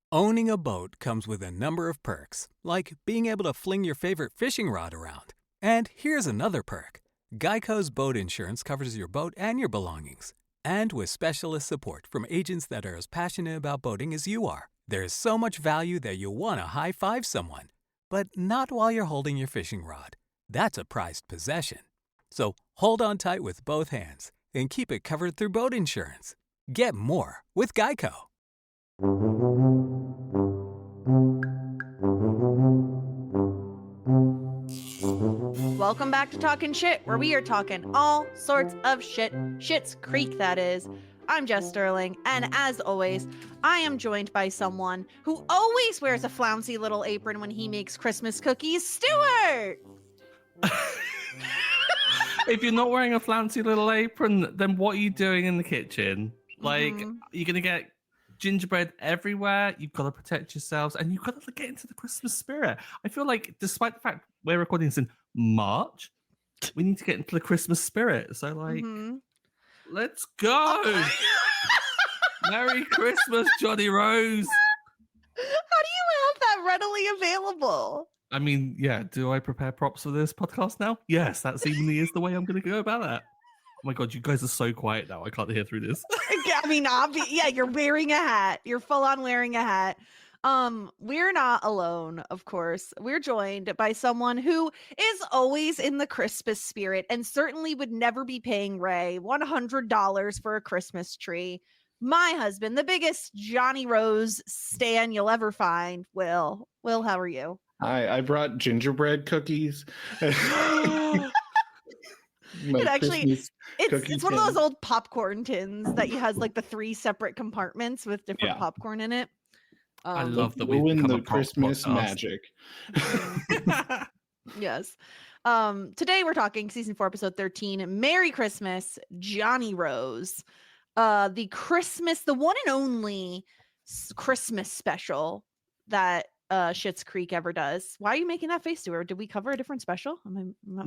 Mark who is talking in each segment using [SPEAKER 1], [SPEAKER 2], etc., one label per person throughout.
[SPEAKER 1] Owning a boat comes with a number of perks, like being able to fling your favorite fishing rod around. And here's another perk. Geico's boat insurance covers your boat and your belongings. And with specialist support from agents that are as passionate about boating as you are, there's so much value that you'll want to high-five someone. But not while you're holding your fishing rod. That's a prized possession. So hold on tight with both hands and keep it covered through boat insurance. Get more with Geico.
[SPEAKER 2] Welcome back to Talking Shit, where we are talking all sorts of shit. Schitt's Creek, that is. I'm Jess Sterling, and as always, I am joined by someone who always wears a flouncy little apron when he makes Christmas cookies, Stuart!
[SPEAKER 3] If you're not wearing a flouncy little apron, then what are you doing in the kitchen? Like, you're going to get gingerbread everywhere. You've got to protect yourselves, and you've got to get into the Christmas spirit. I feel like, despite the fact we're recording this in March, we need to get into the Christmas spirit. So, like, let's go. Merry Christmas, Johnny Rose.
[SPEAKER 2] How do you have that readily available?
[SPEAKER 3] I mean, yeah, do I prepare props for this podcast now? Yes, that seemingly is the way I'm going to go about that. Oh my God, you guys are so quiet now. I can't hear through this.
[SPEAKER 2] I mean, yeah, you're wearing a hat. You're full on wearing a hat. We're not alone, of course. We're joined by someone who is always in the Christmas spirit and certainly would never be paying Ray $100 for a Christmas tree. My husband, the biggest Johnny Rose stan you'll ever find. Will, how are you?
[SPEAKER 4] Hi, I brought gingerbread cookies.
[SPEAKER 2] It actually, it's one of those old popcorn tins that has like the 3 separate compartments with different popcorn in it.
[SPEAKER 3] I love that we
[SPEAKER 4] win the
[SPEAKER 3] a
[SPEAKER 4] Christmas magic.
[SPEAKER 2] Yes. Today we're talking season 4, episode 13. Merry Christmas, Johnny Rose. The one and only Christmas special that Schitt's Creek ever does. Why are you making that face to her? Did we cover a different special?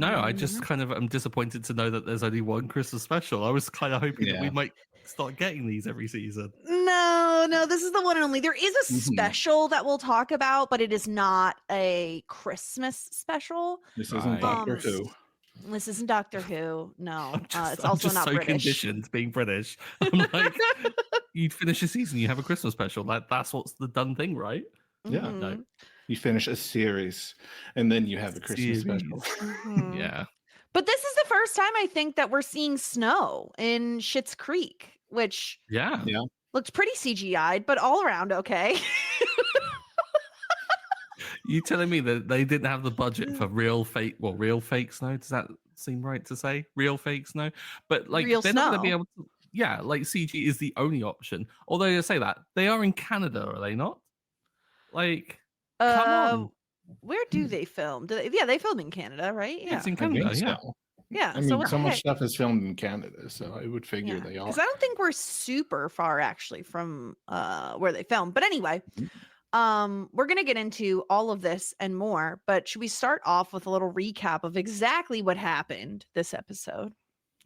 [SPEAKER 3] I just kind of am disappointed to know that there's only one Christmas special. I was kind of hoping that we might start getting these every season.
[SPEAKER 2] No, this is the one and only. There is a special that we'll talk about, but it is not a Christmas special.
[SPEAKER 4] This isn't Doctor Who.
[SPEAKER 2] This isn't Doctor Who. No, it's also
[SPEAKER 3] I'm just
[SPEAKER 2] not
[SPEAKER 3] so
[SPEAKER 2] British.
[SPEAKER 3] Conditioned being British. I'm like, you'd finish a season, you have a Christmas special. That's what's the done thing, right?
[SPEAKER 4] Yeah, no. You finish a series and then you have a Christmas special.
[SPEAKER 3] Yeah.
[SPEAKER 2] But this is the first time I think that we're seeing snow in Schitt's Creek, which looks pretty CGI'd, but all around okay.
[SPEAKER 3] You telling me that they didn't have the budget for real fake snow? Does that seem right to say? Real fake snow? But like
[SPEAKER 2] real
[SPEAKER 3] they're
[SPEAKER 2] snow.
[SPEAKER 3] not going to be able to. Like CG is the only option. Although I say that they are in Canada, are they not? Like, come on.
[SPEAKER 2] Where do they film? They film in Canada, right? Yeah,
[SPEAKER 3] it's in Canada.
[SPEAKER 2] Yeah.
[SPEAKER 4] I mean, so much stuff is filmed in Canada, so I would figure they are.
[SPEAKER 2] Because I don't think we're super far actually from where they film. But anyway, we're gonna get into all of this and more. But should we start off with a little recap of exactly what happened this episode?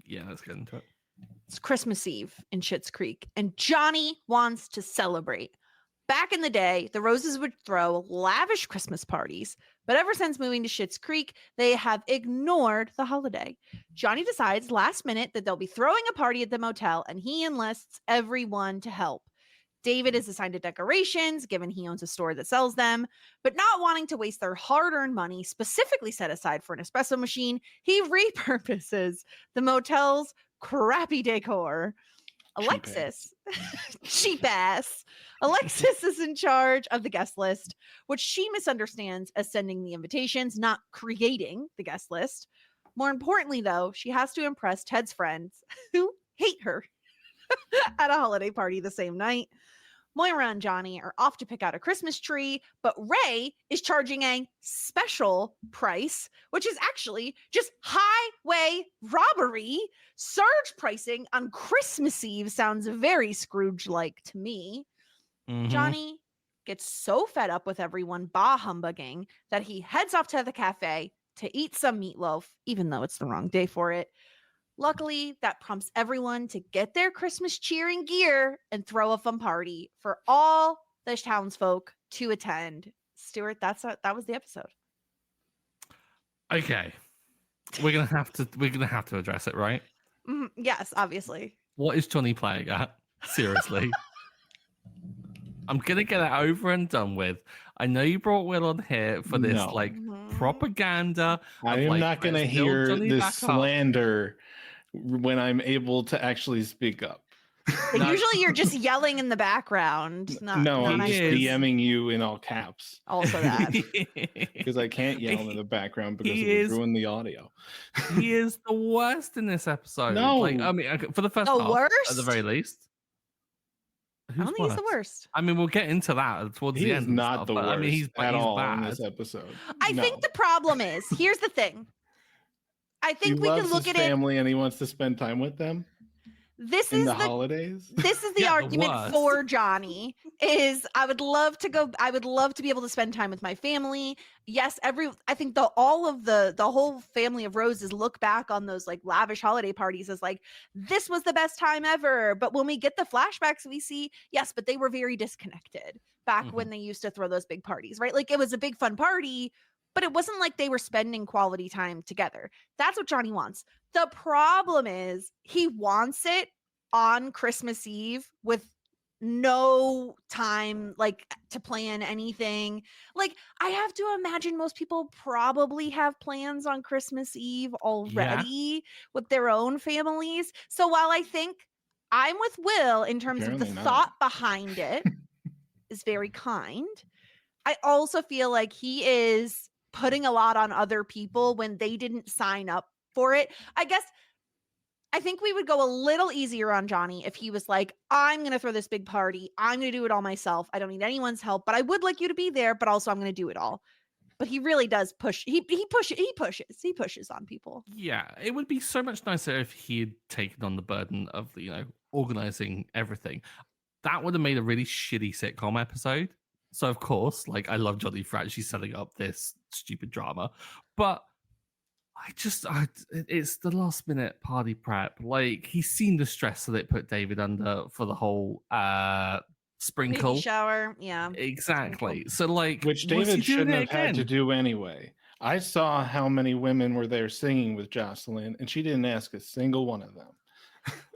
[SPEAKER 3] Yeah, let's get into it.
[SPEAKER 2] It's Christmas Eve in Schitt's Creek, and Johnny wants to celebrate. Back in the day, the Roses would throw lavish Christmas parties, but ever since moving to Schitt's Creek, they have ignored the holiday. Johnny decides last minute that they'll be throwing a party at the motel, and he enlists everyone to help. David is assigned to decorations, given he owns a store that sells them, but not wanting to waste their hard-earned money specifically set aside for an espresso machine, he repurposes the motel's crappy decor. Alexis, cheap ass. Alexis is in charge of the guest list, which she misunderstands as sending the invitations, not creating the guest list. More importantly, though, she has to impress Ted's friends who hate her at a holiday party the same night. Moira and Johnny are off to pick out a Christmas tree, but Ray is charging a special price, which is actually just highway robbery. Surge pricing on Christmas Eve sounds very Scrooge-like to me. Johnny gets so fed up with everyone bah humbugging that he heads off to the cafe to eat some meatloaf, even though it's the wrong day for it. Luckily, that prompts everyone to get their Christmas cheer and gear and throw a fun party for all the townsfolk to attend. Stuart, that was the episode.
[SPEAKER 3] Okay, we're gonna have to address it, right?
[SPEAKER 2] Yes, obviously.
[SPEAKER 3] What is Johnny playing at? Seriously. I'm gonna get it over and done with. I know you brought Will on here for this propaganda.
[SPEAKER 4] I am not gonna hear
[SPEAKER 3] Johnny
[SPEAKER 4] this slander when I'm able to actually speak up.
[SPEAKER 2] Usually you're just yelling in the background.
[SPEAKER 4] I'm just DMing you in all caps.
[SPEAKER 2] Also that.
[SPEAKER 4] Because I can't yell in the background because it would ruin the audio.
[SPEAKER 3] He is the worst in this episode.
[SPEAKER 4] No.
[SPEAKER 3] Like, I mean, for the first half,
[SPEAKER 2] worst?
[SPEAKER 3] at the very least.
[SPEAKER 2] I don't think he's the worst.
[SPEAKER 3] I mean, we'll get into that towards the end.
[SPEAKER 4] He is not the worst
[SPEAKER 3] I mean, he's
[SPEAKER 4] all
[SPEAKER 3] bad
[SPEAKER 4] in this episode.
[SPEAKER 2] I think the problem is, here's the thing. I think we can look at
[SPEAKER 4] family and he wants to spend time with them.
[SPEAKER 2] This is the
[SPEAKER 4] holidays.
[SPEAKER 2] This is the argument for Johnny. Is I would love to be able to spend time with my family. Yes, I think all of the whole family of Roses look back on those like lavish holiday parties as like this was the best time ever. But when we get the flashbacks, we see yes, but they were very disconnected back when they used to throw those big parties, right? Like it was a big fun party, but it wasn't like they were spending quality time together. That's what Johnny wants. The problem is he wants it on Christmas Eve with no time like to plan anything. Like I have to imagine most people probably have plans on Christmas Eve already with their own families. So while I think I'm with Will in terms of the thought behind it is very kind, I also feel like he is putting a lot on other people when they didn't sign up for it. I think we would go a little easier on Johnny if he was like, I'm going to throw this big party. I'm going to do it all myself. I don't need anyone's help, but I would like you to be there, but also I'm going to do it all. But he really does push. He pushes on people.
[SPEAKER 3] Yeah, it would be so much nicer if he had taken on the burden of, organizing everything. That would have made a really shitty sitcom episode. So of course, like I love Johnny for actually setting up this stupid drama, but it's the last minute party prep. Like he's seen the stress that it put David under for the whole sprinkle
[SPEAKER 2] baby shower. Yeah,
[SPEAKER 3] exactly. So like,
[SPEAKER 4] which David shouldn't have had to do anyway. I saw how many women were there singing with Jocelyn, and she didn't ask a single one of them.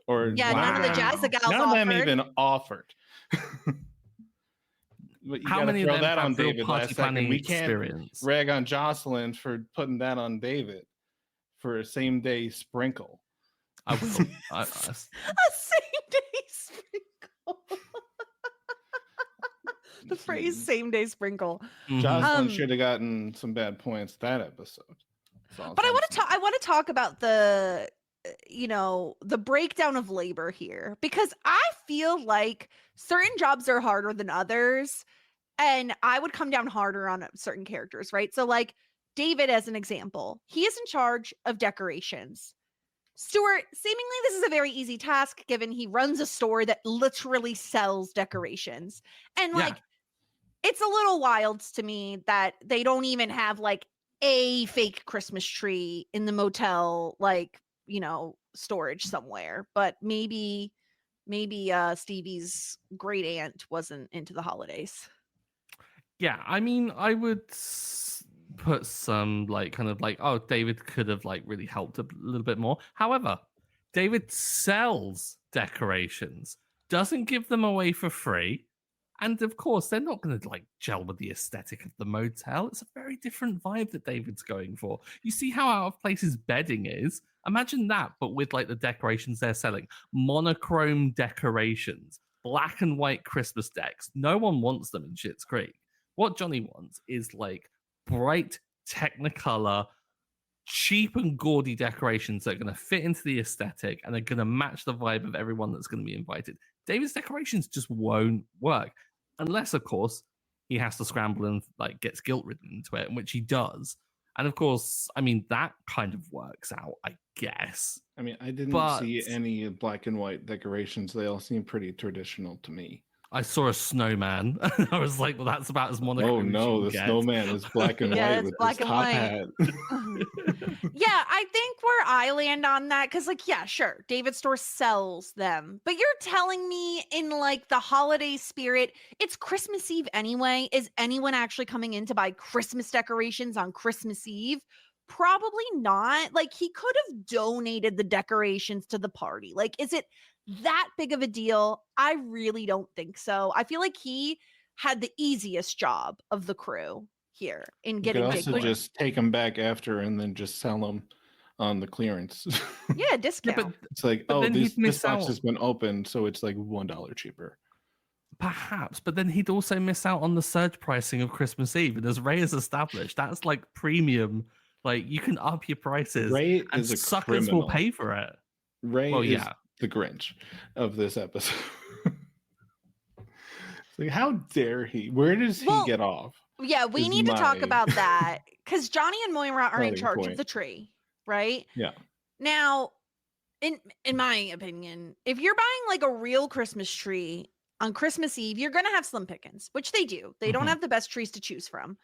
[SPEAKER 4] Or
[SPEAKER 2] none of the Jazza gals.
[SPEAKER 4] None of them even offered.
[SPEAKER 3] How many of them
[SPEAKER 4] that on
[SPEAKER 3] have real
[SPEAKER 4] David
[SPEAKER 3] party planning
[SPEAKER 4] We can't
[SPEAKER 3] experience?
[SPEAKER 4] Rag on Jocelyn for putting that on David for a same day sprinkle.
[SPEAKER 3] I will.
[SPEAKER 2] A same day sprinkle. The phrase "same day sprinkle."
[SPEAKER 4] Jocelyn should have gotten some bad points that episode.
[SPEAKER 2] But I want to talk about the breakdown of labor here, because I feel like certain jobs are harder than others, and I would come down harder on certain characters, right? So like David, as an example, he is in charge of decorations. Stuart, seemingly this is a very easy task given he runs a store that literally sells decorations. And it's a little wild to me that they don't even have like a fake Christmas tree in the motel, like, storage somewhere. But maybe Stevie's great aunt wasn't into the holidays.
[SPEAKER 3] Yeah, I mean, I would put some David could have really helped a little bit more. However, David sells decorations, doesn't give them away for free, and of course they're not going to gel with the aesthetic of the motel. It's a very different vibe that David's going for. You see how out of place his bedding is? Imagine that, but with the decorations they're selling. Monochrome decorations, black and white Christmas decks. No one wants them in Schitt's Creek. What Johnny wants is bright Technicolor, cheap and gaudy decorations that are going to fit into the aesthetic and are going to match the vibe of everyone that's going to be invited. David's decorations just won't work unless, of course, he has to scramble and gets guilt-ridden into it, which he does. And of course, I mean, that kind of works out, I guess.
[SPEAKER 4] I mean, I didn't see any black and white decorations. They all seem pretty traditional to me.
[SPEAKER 3] I saw a snowman. I was like, well, that's about as monochrome.
[SPEAKER 4] Oh no, the
[SPEAKER 3] get.
[SPEAKER 4] snowman is black and
[SPEAKER 2] Yeah,
[SPEAKER 4] white
[SPEAKER 2] it's
[SPEAKER 4] with
[SPEAKER 2] black
[SPEAKER 4] his
[SPEAKER 2] and
[SPEAKER 4] top
[SPEAKER 2] white.
[SPEAKER 4] hat.
[SPEAKER 2] Yeah, I think where I land on that, because like, yeah, sure, David Store sells them, but you're telling me in like the holiday spirit, it's Christmas Eve anyway. Is anyone actually coming in to buy Christmas decorations on Christmas Eve? Probably not. Like, he could have donated the decorations to the party. Like, is it that big of a deal? I really don't think so. I feel like he had the easiest job of the crew here in
[SPEAKER 4] You could
[SPEAKER 2] getting
[SPEAKER 4] also
[SPEAKER 2] big.
[SPEAKER 4] just take them back after and then just sell them on the clearance.
[SPEAKER 2] Yeah, discount.
[SPEAKER 3] Yeah, but
[SPEAKER 4] It's like,
[SPEAKER 3] But
[SPEAKER 4] oh,
[SPEAKER 3] then he'd
[SPEAKER 4] this
[SPEAKER 3] miss
[SPEAKER 4] box
[SPEAKER 3] out.
[SPEAKER 4] has been opened, so it's like $1 cheaper.
[SPEAKER 3] Perhaps, but then he'd also miss out on the surge pricing of Christmas Eve. And as Ray has established, that's like premium. Like, you can up your prices,
[SPEAKER 4] Ray
[SPEAKER 3] and
[SPEAKER 4] is a
[SPEAKER 3] suckers
[SPEAKER 4] criminal.
[SPEAKER 3] will pay for it.
[SPEAKER 4] Ray
[SPEAKER 3] Well,
[SPEAKER 4] is
[SPEAKER 3] yeah.
[SPEAKER 4] the Grinch of this episode. It's like, how dare he? Where does he
[SPEAKER 2] Well,
[SPEAKER 4] get off?
[SPEAKER 2] Yeah, we
[SPEAKER 4] is
[SPEAKER 2] need to talk
[SPEAKER 4] my
[SPEAKER 2] about that because Johnny and Moira are in
[SPEAKER 4] starting
[SPEAKER 2] charge of
[SPEAKER 4] point.
[SPEAKER 2] the tree, right?
[SPEAKER 4] Yeah.
[SPEAKER 2] Now, in my opinion, if you're buying like a real Christmas tree on Christmas Eve, you're gonna have slim pickings, which they do. They don't
[SPEAKER 4] Mhm.
[SPEAKER 2] have the best trees to choose from.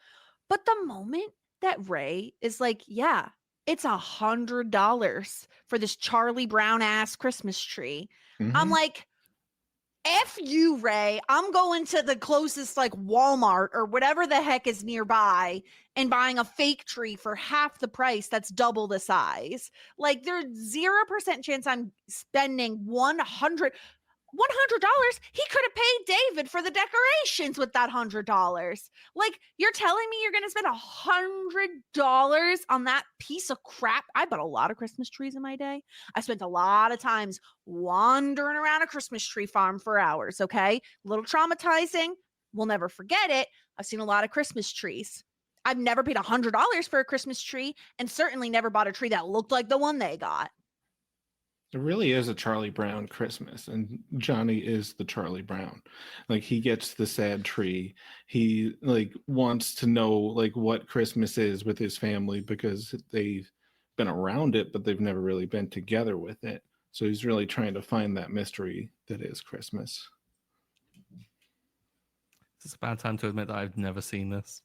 [SPEAKER 2] But the moment that Ray is like, yeah, it's $100 for this Charlie Brown ass Christmas tree, I'm
[SPEAKER 4] Mhm.
[SPEAKER 2] like, F you, Ray. I'm going to the closest like Walmart or whatever the heck is nearby and buying a fake tree for half the price that's double the size. Like, there's 0% chance I'm spending $100. He could have paid David for the decorations with that $100. Like, you're telling me you're going to spend $100 on that piece of crap? I bought a lot of Christmas trees in my day. I spent a lot of times wandering around a Christmas tree farm for hours. Okay. A little traumatizing. We'll never forget it. I've seen a lot of Christmas trees. I've never paid $100 for a Christmas tree and certainly never bought a tree that looked like the one they got.
[SPEAKER 4] It really is a Charlie Brown Christmas, and Johnny is the Charlie Brown. Like, he gets the sad tree. He like wants to know like what Christmas is with his family because they've been around it, but they've never really been together with it. So he's really trying to find that mystery that is Christmas.
[SPEAKER 3] It's a bad time to admit that I've never seen this.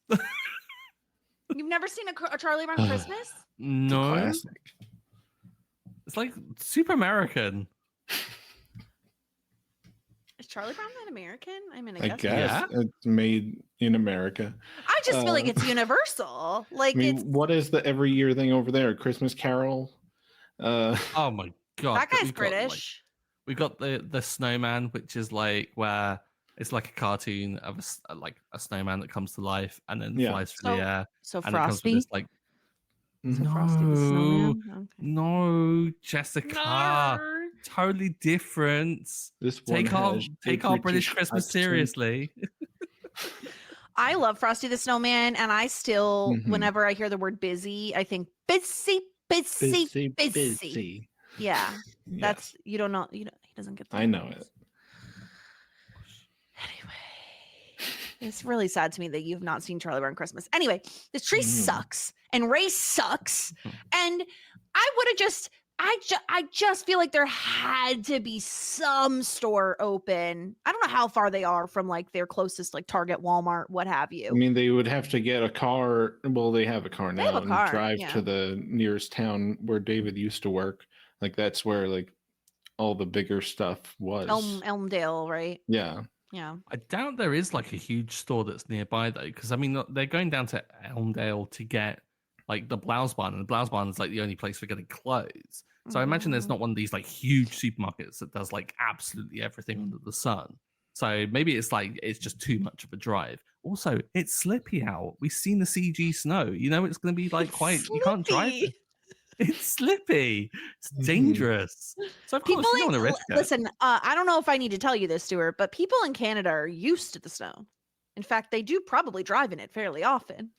[SPEAKER 2] You've never seen a Charlie Brown Christmas?
[SPEAKER 4] It's a
[SPEAKER 3] No,
[SPEAKER 4] classic.
[SPEAKER 3] it's like super American.
[SPEAKER 2] Is Charlie Brown that American? I mean,
[SPEAKER 4] I
[SPEAKER 2] guess.
[SPEAKER 4] guess it's made in America.
[SPEAKER 2] I just feel like it's universal. Like,
[SPEAKER 4] I mean,
[SPEAKER 2] it's
[SPEAKER 4] what is the every year thing over there? Christmas Carol?
[SPEAKER 3] Oh my god,
[SPEAKER 2] that
[SPEAKER 3] but
[SPEAKER 2] guy's
[SPEAKER 3] we've got, like,
[SPEAKER 2] British.
[SPEAKER 3] we got the snowman, which is like where it's like a cartoon of a snowman that comes to life and then
[SPEAKER 4] Yeah.
[SPEAKER 3] flies through the air.
[SPEAKER 2] So
[SPEAKER 3] And it comes with
[SPEAKER 2] Frosty.
[SPEAKER 3] this, like,
[SPEAKER 2] So Frosty the Snowman. Okay.
[SPEAKER 3] no, Jessica, totally different.
[SPEAKER 4] This one
[SPEAKER 3] Take our British Christmas
[SPEAKER 4] accent.
[SPEAKER 3] seriously.
[SPEAKER 2] I love Frosty the Snowman, and I still,
[SPEAKER 4] Mhm.
[SPEAKER 2] whenever I hear the word busy, I think busy.
[SPEAKER 4] Busy.
[SPEAKER 2] Yeah,
[SPEAKER 4] Yeah,
[SPEAKER 2] that's you don't know. He doesn't get.
[SPEAKER 4] I know it.
[SPEAKER 2] Anyway, it's really sad to me that you've not seen Charlie Brown Christmas. Anyway, this tree
[SPEAKER 4] Mhm.
[SPEAKER 2] sucks, and Ray sucks, and I would have just. I just feel like there had to be some store open. I don't know how far they are from like their closest like Target, Walmart, what have you.
[SPEAKER 4] I mean, they would have to get a car. Well, they have a car
[SPEAKER 2] They
[SPEAKER 4] now
[SPEAKER 2] have a car,
[SPEAKER 4] and drive
[SPEAKER 2] yeah.
[SPEAKER 4] to the nearest town where David used to work. Like, that's where like all the bigger stuff was.
[SPEAKER 2] Elmdale, right?
[SPEAKER 4] Yeah.
[SPEAKER 2] Yeah.
[SPEAKER 3] I doubt there is like a huge store that's nearby though, because I mean they're going down to Elmdale to get like the Blouse Barn, and the Blouse Barn is like the only place for getting clothes. So I imagine there's
[SPEAKER 2] Mhm.
[SPEAKER 3] not one of these like huge supermarkets that does like absolutely everything under the sun. So maybe it's like it's just too much of a drive. Also, it's slippy out. We've seen the CG snow. You know it's going to be like
[SPEAKER 2] It's
[SPEAKER 3] quite. You can't drive
[SPEAKER 2] slippy.
[SPEAKER 3] it. It's slippy. It's
[SPEAKER 4] Mhm.
[SPEAKER 3] dangerous. So of course
[SPEAKER 2] People
[SPEAKER 3] you don't want to
[SPEAKER 2] in,
[SPEAKER 3] risk it.
[SPEAKER 2] listen, I don't know if I need to tell you this, Stuart, but people in Canada are used to the snow. In fact, they do probably drive in it fairly often.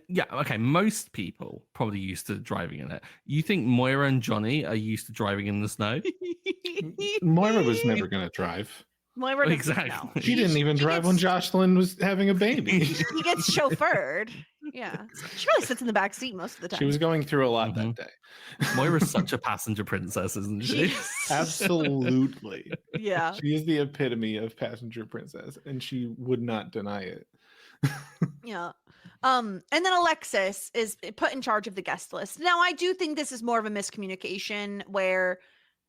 [SPEAKER 3] Yeah, okay. Most people probably used to driving in it. You think Moira and Johnny are used to driving in the snow?
[SPEAKER 4] Moira was never going to drive.
[SPEAKER 2] Moira doesn't
[SPEAKER 3] Exactly.
[SPEAKER 2] know.
[SPEAKER 4] She didn't even
[SPEAKER 2] He
[SPEAKER 4] drive when
[SPEAKER 2] gets-
[SPEAKER 4] Jocelyn was having a baby.
[SPEAKER 2] He gets chauffeured. Yeah. She really sits in the back seat most of the time.
[SPEAKER 4] She was going through a lot that day.
[SPEAKER 3] Moira's such a passenger princess, isn't she?
[SPEAKER 4] Absolutely.
[SPEAKER 2] Yeah.
[SPEAKER 4] She is the epitome of passenger princess, and she would not deny it.
[SPEAKER 2] Yeah. And then Alexis is put in charge of the guest list. Now, I do think this is more of a miscommunication where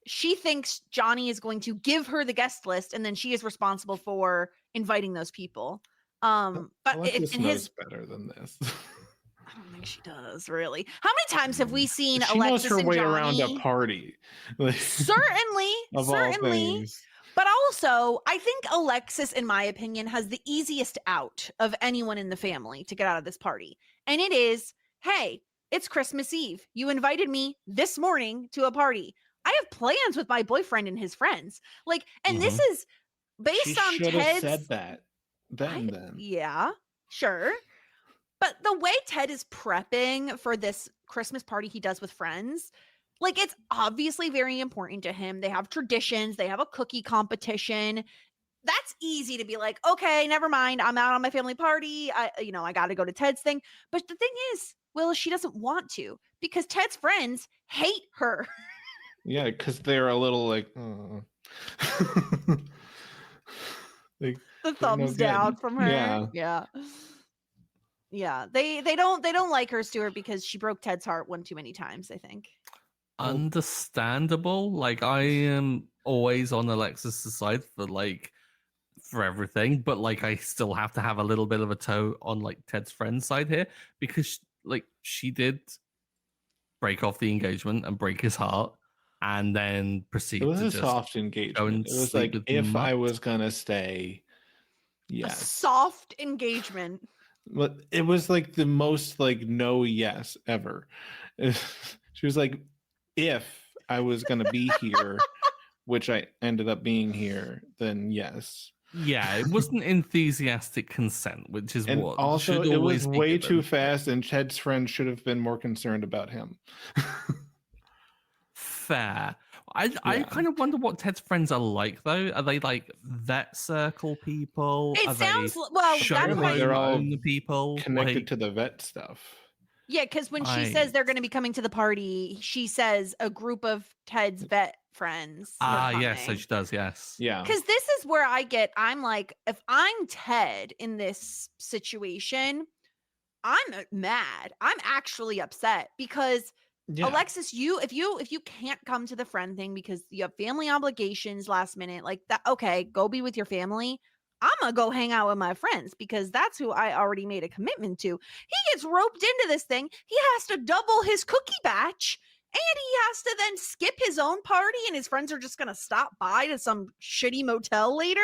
[SPEAKER 2] she thinks Johnny is going to give her the guest list, and then she is responsible for inviting those people. But
[SPEAKER 4] Alexis
[SPEAKER 2] in
[SPEAKER 4] knows
[SPEAKER 2] his
[SPEAKER 4] better than this.
[SPEAKER 2] I don't think she does, really. How many times have we seen
[SPEAKER 4] She
[SPEAKER 2] Alexis
[SPEAKER 4] knows her
[SPEAKER 2] and
[SPEAKER 4] way
[SPEAKER 2] Johnny?
[SPEAKER 4] around a party. Like,
[SPEAKER 2] Certainly,
[SPEAKER 4] of all
[SPEAKER 2] certainly.
[SPEAKER 4] things.
[SPEAKER 2] But also, I think Alexis, in my opinion, has the easiest out of anyone in the family to get out of this party. And it is, hey, it's Christmas Eve. You invited me this morning to a party. I have plans with my boyfriend and his friends. Like, and this is based
[SPEAKER 4] She
[SPEAKER 2] on
[SPEAKER 4] should have
[SPEAKER 2] Ted's.
[SPEAKER 4] said that then.
[SPEAKER 2] Yeah, sure. But the way Ted is prepping for this Christmas party he does with friends, like, it's obviously very important to him. They have traditions. They have a cookie competition. That's easy to be like, okay, never mind. I'm out on my family party. I got to go to Ted's thing. But the thing is, Will, she doesn't want to because Ted's friends hate her.
[SPEAKER 4] Yeah, because they're a little like, like
[SPEAKER 2] The thumbs down from her.
[SPEAKER 4] Yeah.
[SPEAKER 2] Yeah. They don't like her, Stuart, because she broke Ted's heart one too many times, I think.
[SPEAKER 3] Understandable. Like, I am always on Alexis's side for everything, but like I still have to have a little bit of a toe on like Ted's friend's side here because like she did break off the engagement and break his heart and then proceed
[SPEAKER 4] it was
[SPEAKER 3] to
[SPEAKER 4] a
[SPEAKER 3] just
[SPEAKER 4] soft
[SPEAKER 3] go and
[SPEAKER 4] engagement. It was
[SPEAKER 3] sleep
[SPEAKER 4] like
[SPEAKER 3] with
[SPEAKER 4] if I
[SPEAKER 3] Mutt.
[SPEAKER 4] was gonna stay,
[SPEAKER 2] A
[SPEAKER 4] yes.
[SPEAKER 2] soft engagement.
[SPEAKER 4] But it was like the most like no yes ever. She was like, if I was gonna be here, which I ended up being here, then yes.
[SPEAKER 3] Yeah, it wasn't enthusiastic consent, which is
[SPEAKER 4] And
[SPEAKER 3] what
[SPEAKER 4] also
[SPEAKER 3] should
[SPEAKER 4] it
[SPEAKER 3] always
[SPEAKER 4] was
[SPEAKER 3] be
[SPEAKER 4] way
[SPEAKER 3] given.
[SPEAKER 4] too fast, and Ted's friend should have been more concerned about him.
[SPEAKER 3] Fair. I
[SPEAKER 4] Yeah.
[SPEAKER 3] kind of wonder what Ted's friends are like, though. Are they like vet circle people?
[SPEAKER 2] It
[SPEAKER 3] Are
[SPEAKER 2] sounds
[SPEAKER 3] they
[SPEAKER 2] well.
[SPEAKER 3] show
[SPEAKER 2] That
[SPEAKER 3] home
[SPEAKER 2] might,
[SPEAKER 4] they're all
[SPEAKER 3] only people
[SPEAKER 4] connected
[SPEAKER 3] like,
[SPEAKER 4] to the vet stuff.
[SPEAKER 2] yeah, because when she says they're going to be coming to the party, she says a group of Ted's vet friends.
[SPEAKER 3] yes, so she does. Yes.
[SPEAKER 4] Yeah.
[SPEAKER 2] Because this is where I'm like, if I'm Ted in this situation, I'm mad. I'm actually upset because
[SPEAKER 4] Yeah.
[SPEAKER 2] Alexis, if you can't come to the friend thing because you have family obligations last minute, like that, okay, go be with your family. I'm gonna go hang out with my friends because that's who I already made a commitment to. He gets roped into this thing. He has to double his cookie batch. And he has to then skip his own party, and his friends are just going to stop by to some shitty motel later.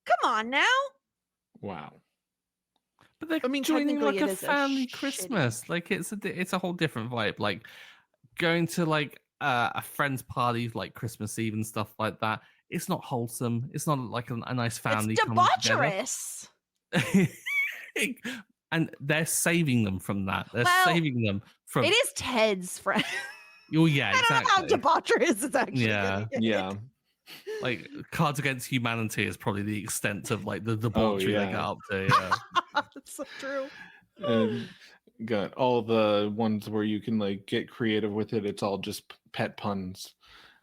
[SPEAKER 2] Come on now.
[SPEAKER 4] Wow.
[SPEAKER 3] But they're
[SPEAKER 2] I mean,
[SPEAKER 3] joining like
[SPEAKER 2] technically
[SPEAKER 3] a
[SPEAKER 2] it is a
[SPEAKER 3] family
[SPEAKER 2] shitty-
[SPEAKER 3] Christmas. Like it's a whole different vibe. Like going to like a friend's party, like Christmas Eve and stuff like that. It's not wholesome. It's not like a nice family.
[SPEAKER 2] It's
[SPEAKER 3] coming together.
[SPEAKER 2] debaucherous.
[SPEAKER 3] And they're saving them from that. They're
[SPEAKER 2] Well,
[SPEAKER 3] saving them from.
[SPEAKER 2] It is Ted's friend.
[SPEAKER 3] Oh yeah,
[SPEAKER 2] I don't know how
[SPEAKER 3] exactly.
[SPEAKER 2] debaucherous it's actually.
[SPEAKER 3] Yeah.
[SPEAKER 2] gonna get.
[SPEAKER 4] Yeah.
[SPEAKER 3] Like Cards Against Humanity is probably the extent of like the debauchery they
[SPEAKER 4] yeah.
[SPEAKER 3] got up to. Yeah.
[SPEAKER 2] That's so true.
[SPEAKER 4] And got all the ones where you can like get creative with it. It's all just pet puns.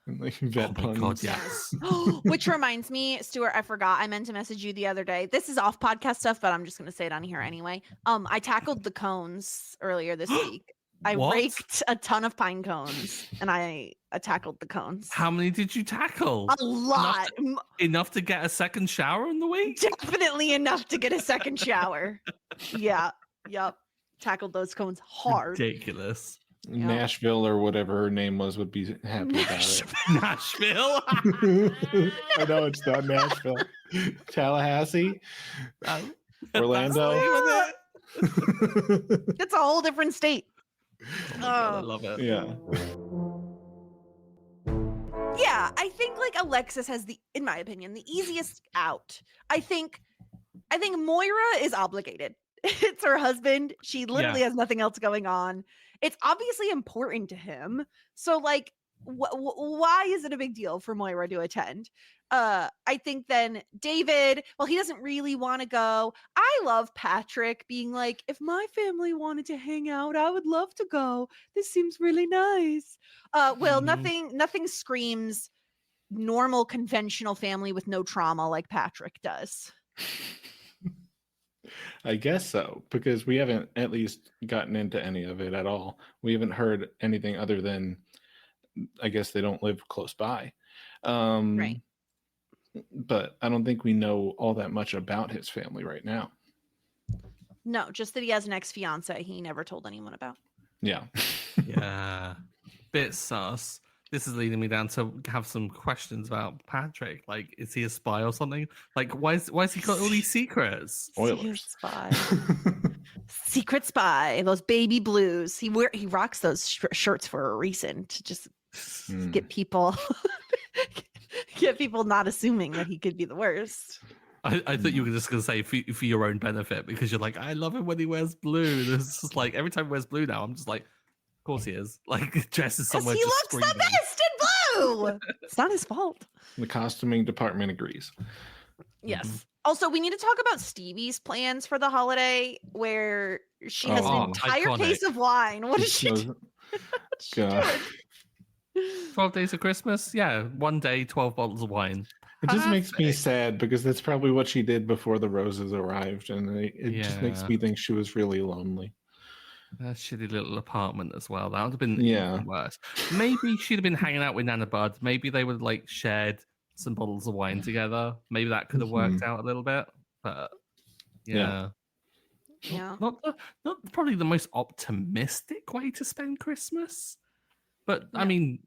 [SPEAKER 4] And, like vet
[SPEAKER 3] Oh my
[SPEAKER 4] puns.
[SPEAKER 3] God, yes.
[SPEAKER 2] Which reminds me, Stuart, I forgot. I meant to message you the other day. This is off podcast stuff, but I'm just going to say it on here anyway. I tackled the cones earlier this week. I
[SPEAKER 3] What?
[SPEAKER 2] raked a ton of pine cones and I tackled the cones.
[SPEAKER 3] How many did you tackle?
[SPEAKER 2] A lot.
[SPEAKER 3] Enough to get a second shower in the week?
[SPEAKER 2] Definitely enough to get a second shower. Yeah. Yep. Tackled those cones hard.
[SPEAKER 3] Ridiculous.
[SPEAKER 2] Yeah.
[SPEAKER 4] Nashville or whatever her name was would be happy about
[SPEAKER 3] Nashville?
[SPEAKER 4] it. I know it's not Nashville. Tallahassee, Orlando.
[SPEAKER 2] It's a whole different state.
[SPEAKER 3] Oh my God, I love it.
[SPEAKER 4] Yeah.
[SPEAKER 2] Yeah, I think like Alexis has in my opinion, the easiest out. I think Moira is obligated. It's her husband. She literally has nothing else going on. It's obviously important to him. So like, why is it a big deal for Moira to attend? I think then David, well, he doesn't really want to go. I love Patrick being like, if my family wanted to hang out, I would love to go. This seems really nice. Will, nothing screams normal, conventional family with no trauma like Patrick does.
[SPEAKER 4] I guess so, because we haven't at least gotten into any of it at all. We haven't heard anything other than, I guess they don't live close by.
[SPEAKER 2] Right.
[SPEAKER 4] But I don't think we know all that much about his family right now.
[SPEAKER 2] No, just that he has an ex-fiance he never told anyone about.
[SPEAKER 4] Yeah.
[SPEAKER 3] Yeah. Bit sus. This is leading me down to have some questions about Patrick. Like, is he a spy or something? Like, why is he got all these secrets?
[SPEAKER 4] Spoilers.
[SPEAKER 2] Spy. Secret spy. Those baby blues. He rocks those shirts for a reason, to just get people not assuming that he could be the worst.
[SPEAKER 3] I thought you were just going to say for your own benefit, because you're like, I love him when he wears blue. This is like, every time he wears blue now, I'm just like, of course he is. Like, dresses somewhere.
[SPEAKER 2] He
[SPEAKER 3] just
[SPEAKER 2] looks the best in blue. It's not his fault.
[SPEAKER 4] The costuming department agrees.
[SPEAKER 2] Yes. Also, we need to talk about Stevie's plans for the holiday, where she has an entire
[SPEAKER 3] iconic.
[SPEAKER 2] case of wine. What is she doing?
[SPEAKER 4] God.
[SPEAKER 3] 12 days of Christmas? Yeah, one day, 12 bottles of wine.
[SPEAKER 4] It just makes me sad, because that's probably what she did before the roses arrived, and it just makes me think she was really lonely.
[SPEAKER 3] A shitty little apartment as well. That would have been
[SPEAKER 4] even
[SPEAKER 3] worse. Maybe she'd have been hanging out with Nana Bud. Maybe they would have like shared some bottles of wine together. Maybe that could have worked out a little bit. But yeah. Not probably the most optimistic way to spend Christmas. But I mean,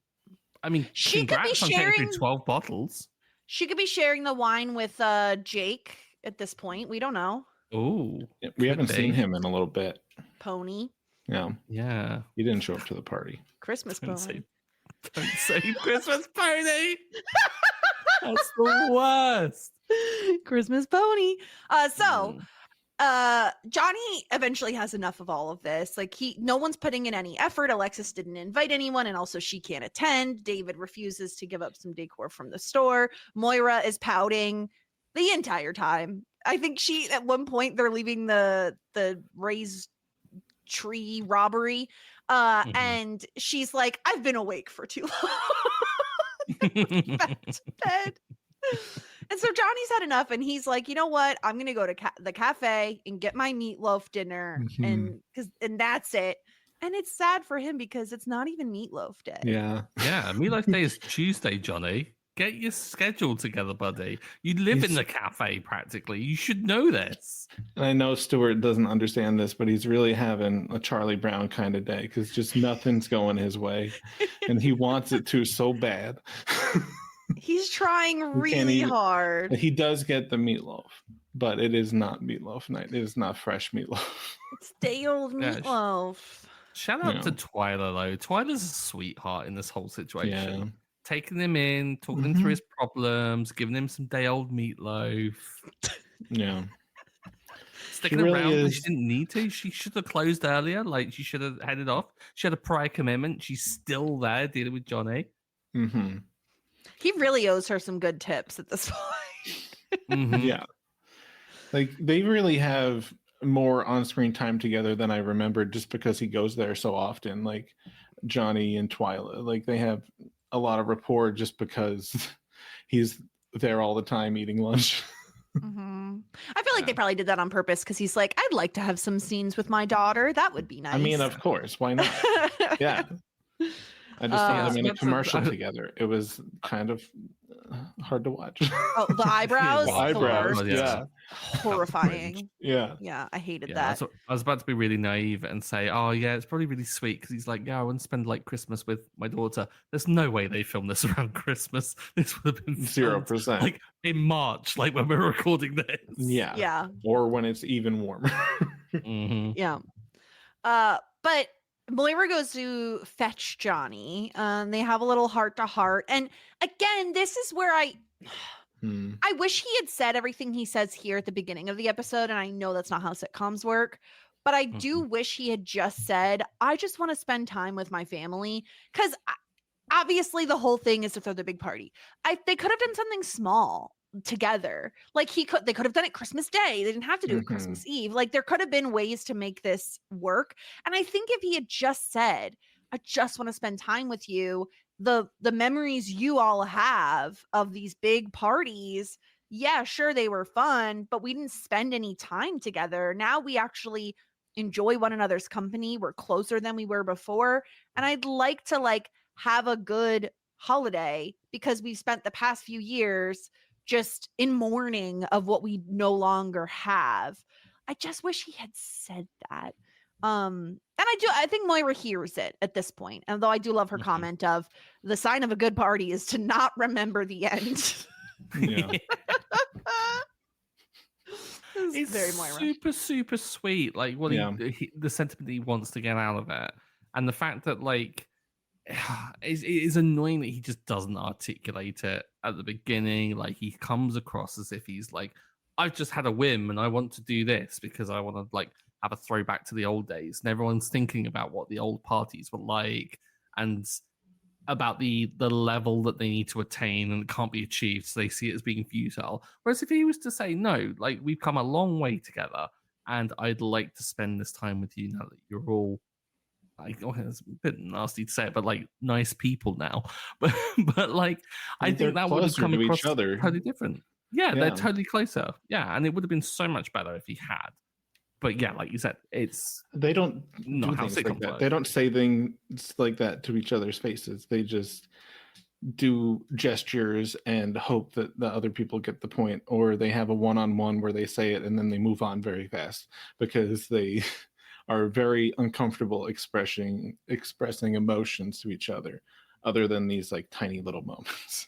[SPEAKER 2] she could be
[SPEAKER 3] congrats on getting through 12 bottles.
[SPEAKER 2] She could be sharing the wine with Jake at this point. We don't know.
[SPEAKER 3] Oh,
[SPEAKER 4] we haven't seen him in a little bit.
[SPEAKER 2] Pony.
[SPEAKER 3] Yeah.
[SPEAKER 4] He didn't show up to the party.
[SPEAKER 2] Christmas pony.
[SPEAKER 3] Don't say Christmas pony. That's the worst.
[SPEAKER 2] Christmas pony. Johnny eventually has enough of all of this. Like, no one's putting in any effort. Alexis didn't invite anyone, and also she can't attend. David refuses to give up some decor from the store. Moira is pouting the entire time. I think at one point they're leaving the raised tree robbery, and she's like, I've been awake for too long. Back to bed. And so Johnny's had enough, and he's like, you know what? I'm gonna go to the cafe and get my meatloaf dinner, and that's it. And it's sad for him because it's not even meatloaf day.
[SPEAKER 4] Yeah.
[SPEAKER 3] Meatloaf day is Tuesday, Johnny. Get your schedule together, buddy. You live in the cafe practically. You should know this.
[SPEAKER 4] And I know Stuart doesn't understand this, but he's really having a Charlie Brown kind of day, because just nothing's going his way, and he wants it to so bad.
[SPEAKER 2] He's trying really hard.
[SPEAKER 4] He does get the meatloaf, but it is not meatloaf night. It is not fresh meatloaf.
[SPEAKER 2] It's day old meatloaf.
[SPEAKER 3] Shout out to Twyla, though. Twyla's a sweetheart in this whole situation. Yeah. Taking him in, talking him through his problems, giving him some day old meatloaf.
[SPEAKER 4] Yeah.
[SPEAKER 3] Sticking around when she didn't need to. She should have closed earlier. Like, she should have headed off. She had a prior commitment. She's still there dealing with Johnny.
[SPEAKER 4] Mm-hmm.
[SPEAKER 2] He really owes her some good tips at this point.
[SPEAKER 4] Yeah. Like, they really have more on-screen time together than I remembered, just because he goes there so often. Like, Johnny and Twyla, like, they have a lot of rapport just because he's there all the time eating lunch.
[SPEAKER 2] I feel like they probably did that on purpose, because he's like, I'd like to have some scenes with my daughter. That would be nice.
[SPEAKER 4] I mean, of course. Why not? Yeah. I just saw them in a commercial together. It was kind of hard to watch.
[SPEAKER 2] Oh, the eyebrows?
[SPEAKER 4] The eyebrows, yeah.
[SPEAKER 2] Horrifying.
[SPEAKER 4] Yeah.
[SPEAKER 2] Yeah, I hated that.
[SPEAKER 3] I was about to be really naive and say, oh, yeah, it's probably really sweet, because he's like, yeah, I want to spend like Christmas with my daughter. There's no way they filmed this around Christmas. This would have been
[SPEAKER 4] 0%.
[SPEAKER 3] Like in March, like when we're recording this.
[SPEAKER 4] Yeah.
[SPEAKER 2] Yeah.
[SPEAKER 4] Or when it's even warmer.
[SPEAKER 2] Yeah. But Moira goes to fetch Johnny. They have a little heart-to-heart. And again, this is where I wish he had said everything he says here at the beginning of the episode. And I know that's not how sitcoms work. But I do wish he had just said, I just want to spend time with my family. Because obviously the whole thing is to throw the big party. They could have done something small together. Like they could have done it Christmas Day. They didn't have to do it Christmas Eve. Like there could have been ways to make this work. And I think if he had just said, I just want to spend time with you, the memories you all have of these big parties, yeah, sure, they were fun, but we didn't spend any time together. Now we actually enjoy one another's company. We're closer than we were before. And I'd like to have a good holiday because we've spent the past few years just in mourning of what we no longer have. I just wish he had said that. And I think Moira hears it at this point. Although I do love her comment of the sign of a good party is to not remember the end.
[SPEAKER 4] Yeah.
[SPEAKER 2] It's very Moira.
[SPEAKER 3] Super, super sweet. Like what the sentiment he wants to get out of it. And the fact that it is annoying that he just doesn't articulate it at the beginning. Like he comes across as if he's like, I've just had a whim and I want to do this because I want to have a throwback to the old days. And everyone's thinking about what the old parties were like and about the level that they need to attain and it can't be achieved. So they see it as being futile. Whereas if he was to say, no, we've come a long way together and I'd like to spend this time with you now that you're all it's a bit nasty to say it, but nice people now. But I think that would have come across totally different. Yeah, they're totally closer. Yeah, and it would have been so much better if he had. But yeah, like you said,
[SPEAKER 4] they don't
[SPEAKER 3] do
[SPEAKER 4] things like that. They don't say things like that to each other's faces. They just do gestures and hope that the other people get the point, or they have a one-on-one where they say it and then they move on very fast because they are very uncomfortable expressing emotions to each other than these tiny little moments.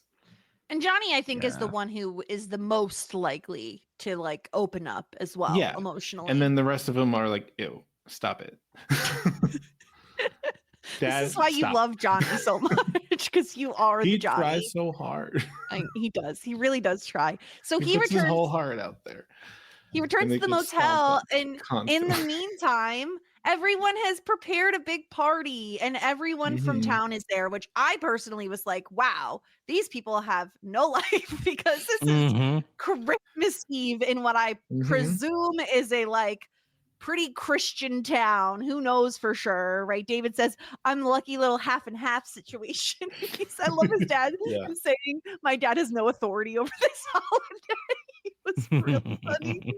[SPEAKER 2] And Johnny, I think, is the one who is the most likely to open up as well emotionally.
[SPEAKER 4] And then the rest of them are like, ew, stop it. Dad,
[SPEAKER 2] this is why you love Johnny so much, because you are the Johnny.
[SPEAKER 4] He tries so hard.
[SPEAKER 2] He does. He really does try. So he
[SPEAKER 4] puts
[SPEAKER 2] returns
[SPEAKER 4] his whole heart out there.
[SPEAKER 2] He returns to the motel, and in the meantime, everyone has prepared a big party, and everyone from town is there, which I personally was like, wow, these people have no life because this is Christmas Eve in what I presume is a pretty Christian town. Who knows for sure, right? David says, I'm the lucky little half and half situation. I love his dad saying, my dad has no authority over this holiday. It was really funny.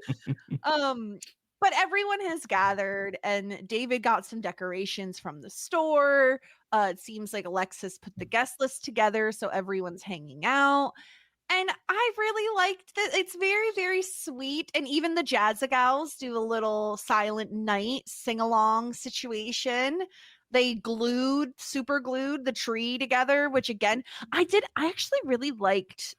[SPEAKER 2] But everyone has gathered, and David got some decorations from the store. It seems like Alexis put the guest list together, so everyone's hanging out. And I really liked that. It's very, very sweet. And even the Jazzagals do a little silent night sing-along situation. They super glued the tree together, which again, I actually really liked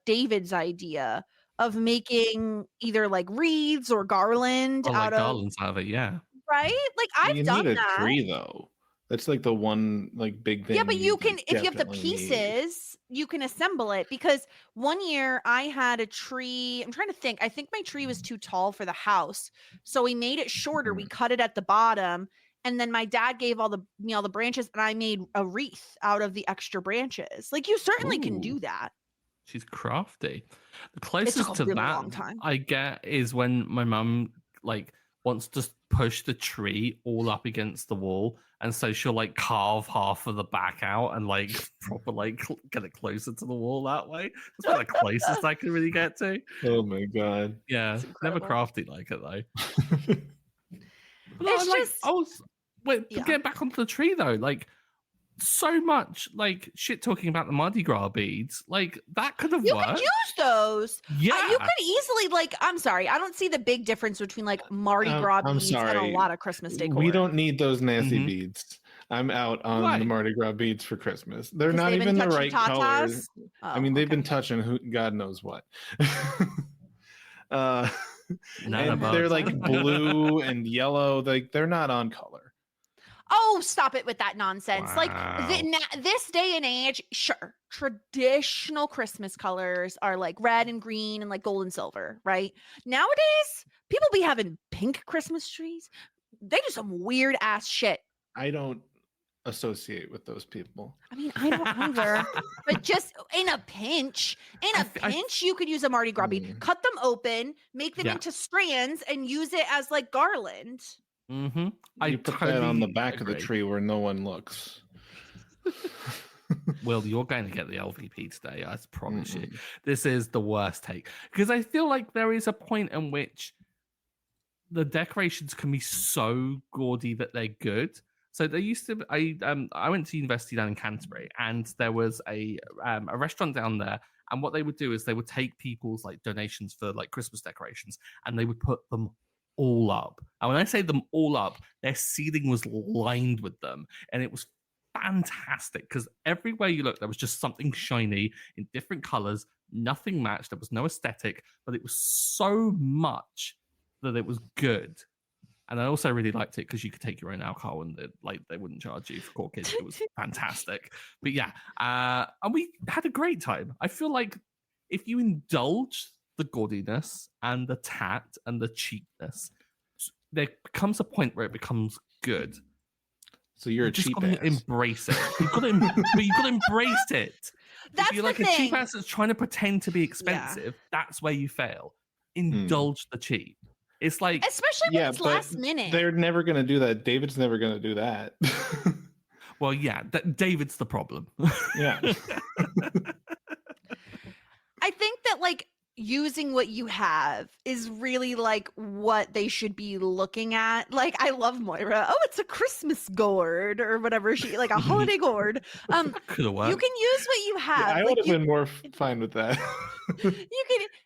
[SPEAKER 2] David's idea of making either wreaths or garland
[SPEAKER 3] garlands out of it, yeah.
[SPEAKER 2] Right? I've done that.
[SPEAKER 4] Tree though. That's the one big thing.
[SPEAKER 2] Yeah, but you can, if you have the pieces, you can assemble it. Because one year I had a tree. I'm trying to think. I think my tree was too tall for the house, so we made it shorter. We cut it at the bottom, and then my dad gave all the branches, and I made a wreath out of the extra branches. You certainly can do that.
[SPEAKER 3] She's crafty. The closest to that I get is when my mum wants to push the tree all up against the wall, and so she'll carve half of the back out and proper get it closer to the wall that way. That's about the closest I can really get to.
[SPEAKER 4] Oh my god!
[SPEAKER 3] Yeah, never crafty like it though. Get back onto the tree though. So much shit talking about the Mardi Gras beads, that could have worked.
[SPEAKER 2] You could use those.
[SPEAKER 3] Yeah,
[SPEAKER 2] you could easily I'm sorry, I don't see the big difference between Mardi Gras beads and a lot of Christmas decor.
[SPEAKER 4] We don't need those nasty beads. I'm out on the Mardi Gras beads for Christmas. They're not even the right colors. I mean, they've been touching God knows what. And they're blue and yellow. They're not on color.
[SPEAKER 2] Oh, stop it with that nonsense. Wow. This day and age, sure, traditional Christmas colors are red and green and gold and silver, right? Nowadays, people be having pink Christmas trees. They do some weird ass shit.
[SPEAKER 4] I don't associate with those people.
[SPEAKER 2] I mean, I don't either. But just in a pinch, you could use a Mardi Gras bead. Cut them open, make them into strands, and use it as like garland.
[SPEAKER 3] Mm-hmm.
[SPEAKER 4] You put that on the back of the tree where no one looks.
[SPEAKER 3] Will, you're going to get the LVP today, I promise you. This is the worst take. Because I feel like there is a point in which the decorations can be so gaudy that they're good. So there used to be, I went to university down in Canterbury, and there was a restaurant down there. And what they would do is they would take people's like donations for like Christmas decorations, and they would put them all up. And when I say them all up, their ceiling was lined with them, and it was fantastic because everywhere you looked, there was just something shiny in different colors. Nothing matched. There was no aesthetic, but it was so much that it was good. And I also really liked it because you could take your own alcohol and they wouldn't charge you for cork kids. It was fantastic. But yeah, and we had a great time. I feel like if you indulge the gaudiness and the tact and the cheapness, there becomes a point where it becomes good.
[SPEAKER 4] So you're
[SPEAKER 3] just
[SPEAKER 4] cheap
[SPEAKER 3] got to embrace it. You've got to embrace it.
[SPEAKER 2] That's
[SPEAKER 3] if you're like a cheap ass that's trying to pretend to be expensive, that's where you fail. Indulge the cheap. It's like,
[SPEAKER 2] especially when it's last minute.
[SPEAKER 4] They're never going to do that. David's never going to do that.
[SPEAKER 3] Well, yeah, David's the problem.
[SPEAKER 4] Yeah.
[SPEAKER 2] I think that like using what you have is really like what they should be looking at. Like, I love Moira. Oh, it's a Christmas gourd or whatever like a holiday gourd. You can use what you have.
[SPEAKER 4] Yeah, I would have been more fine with that.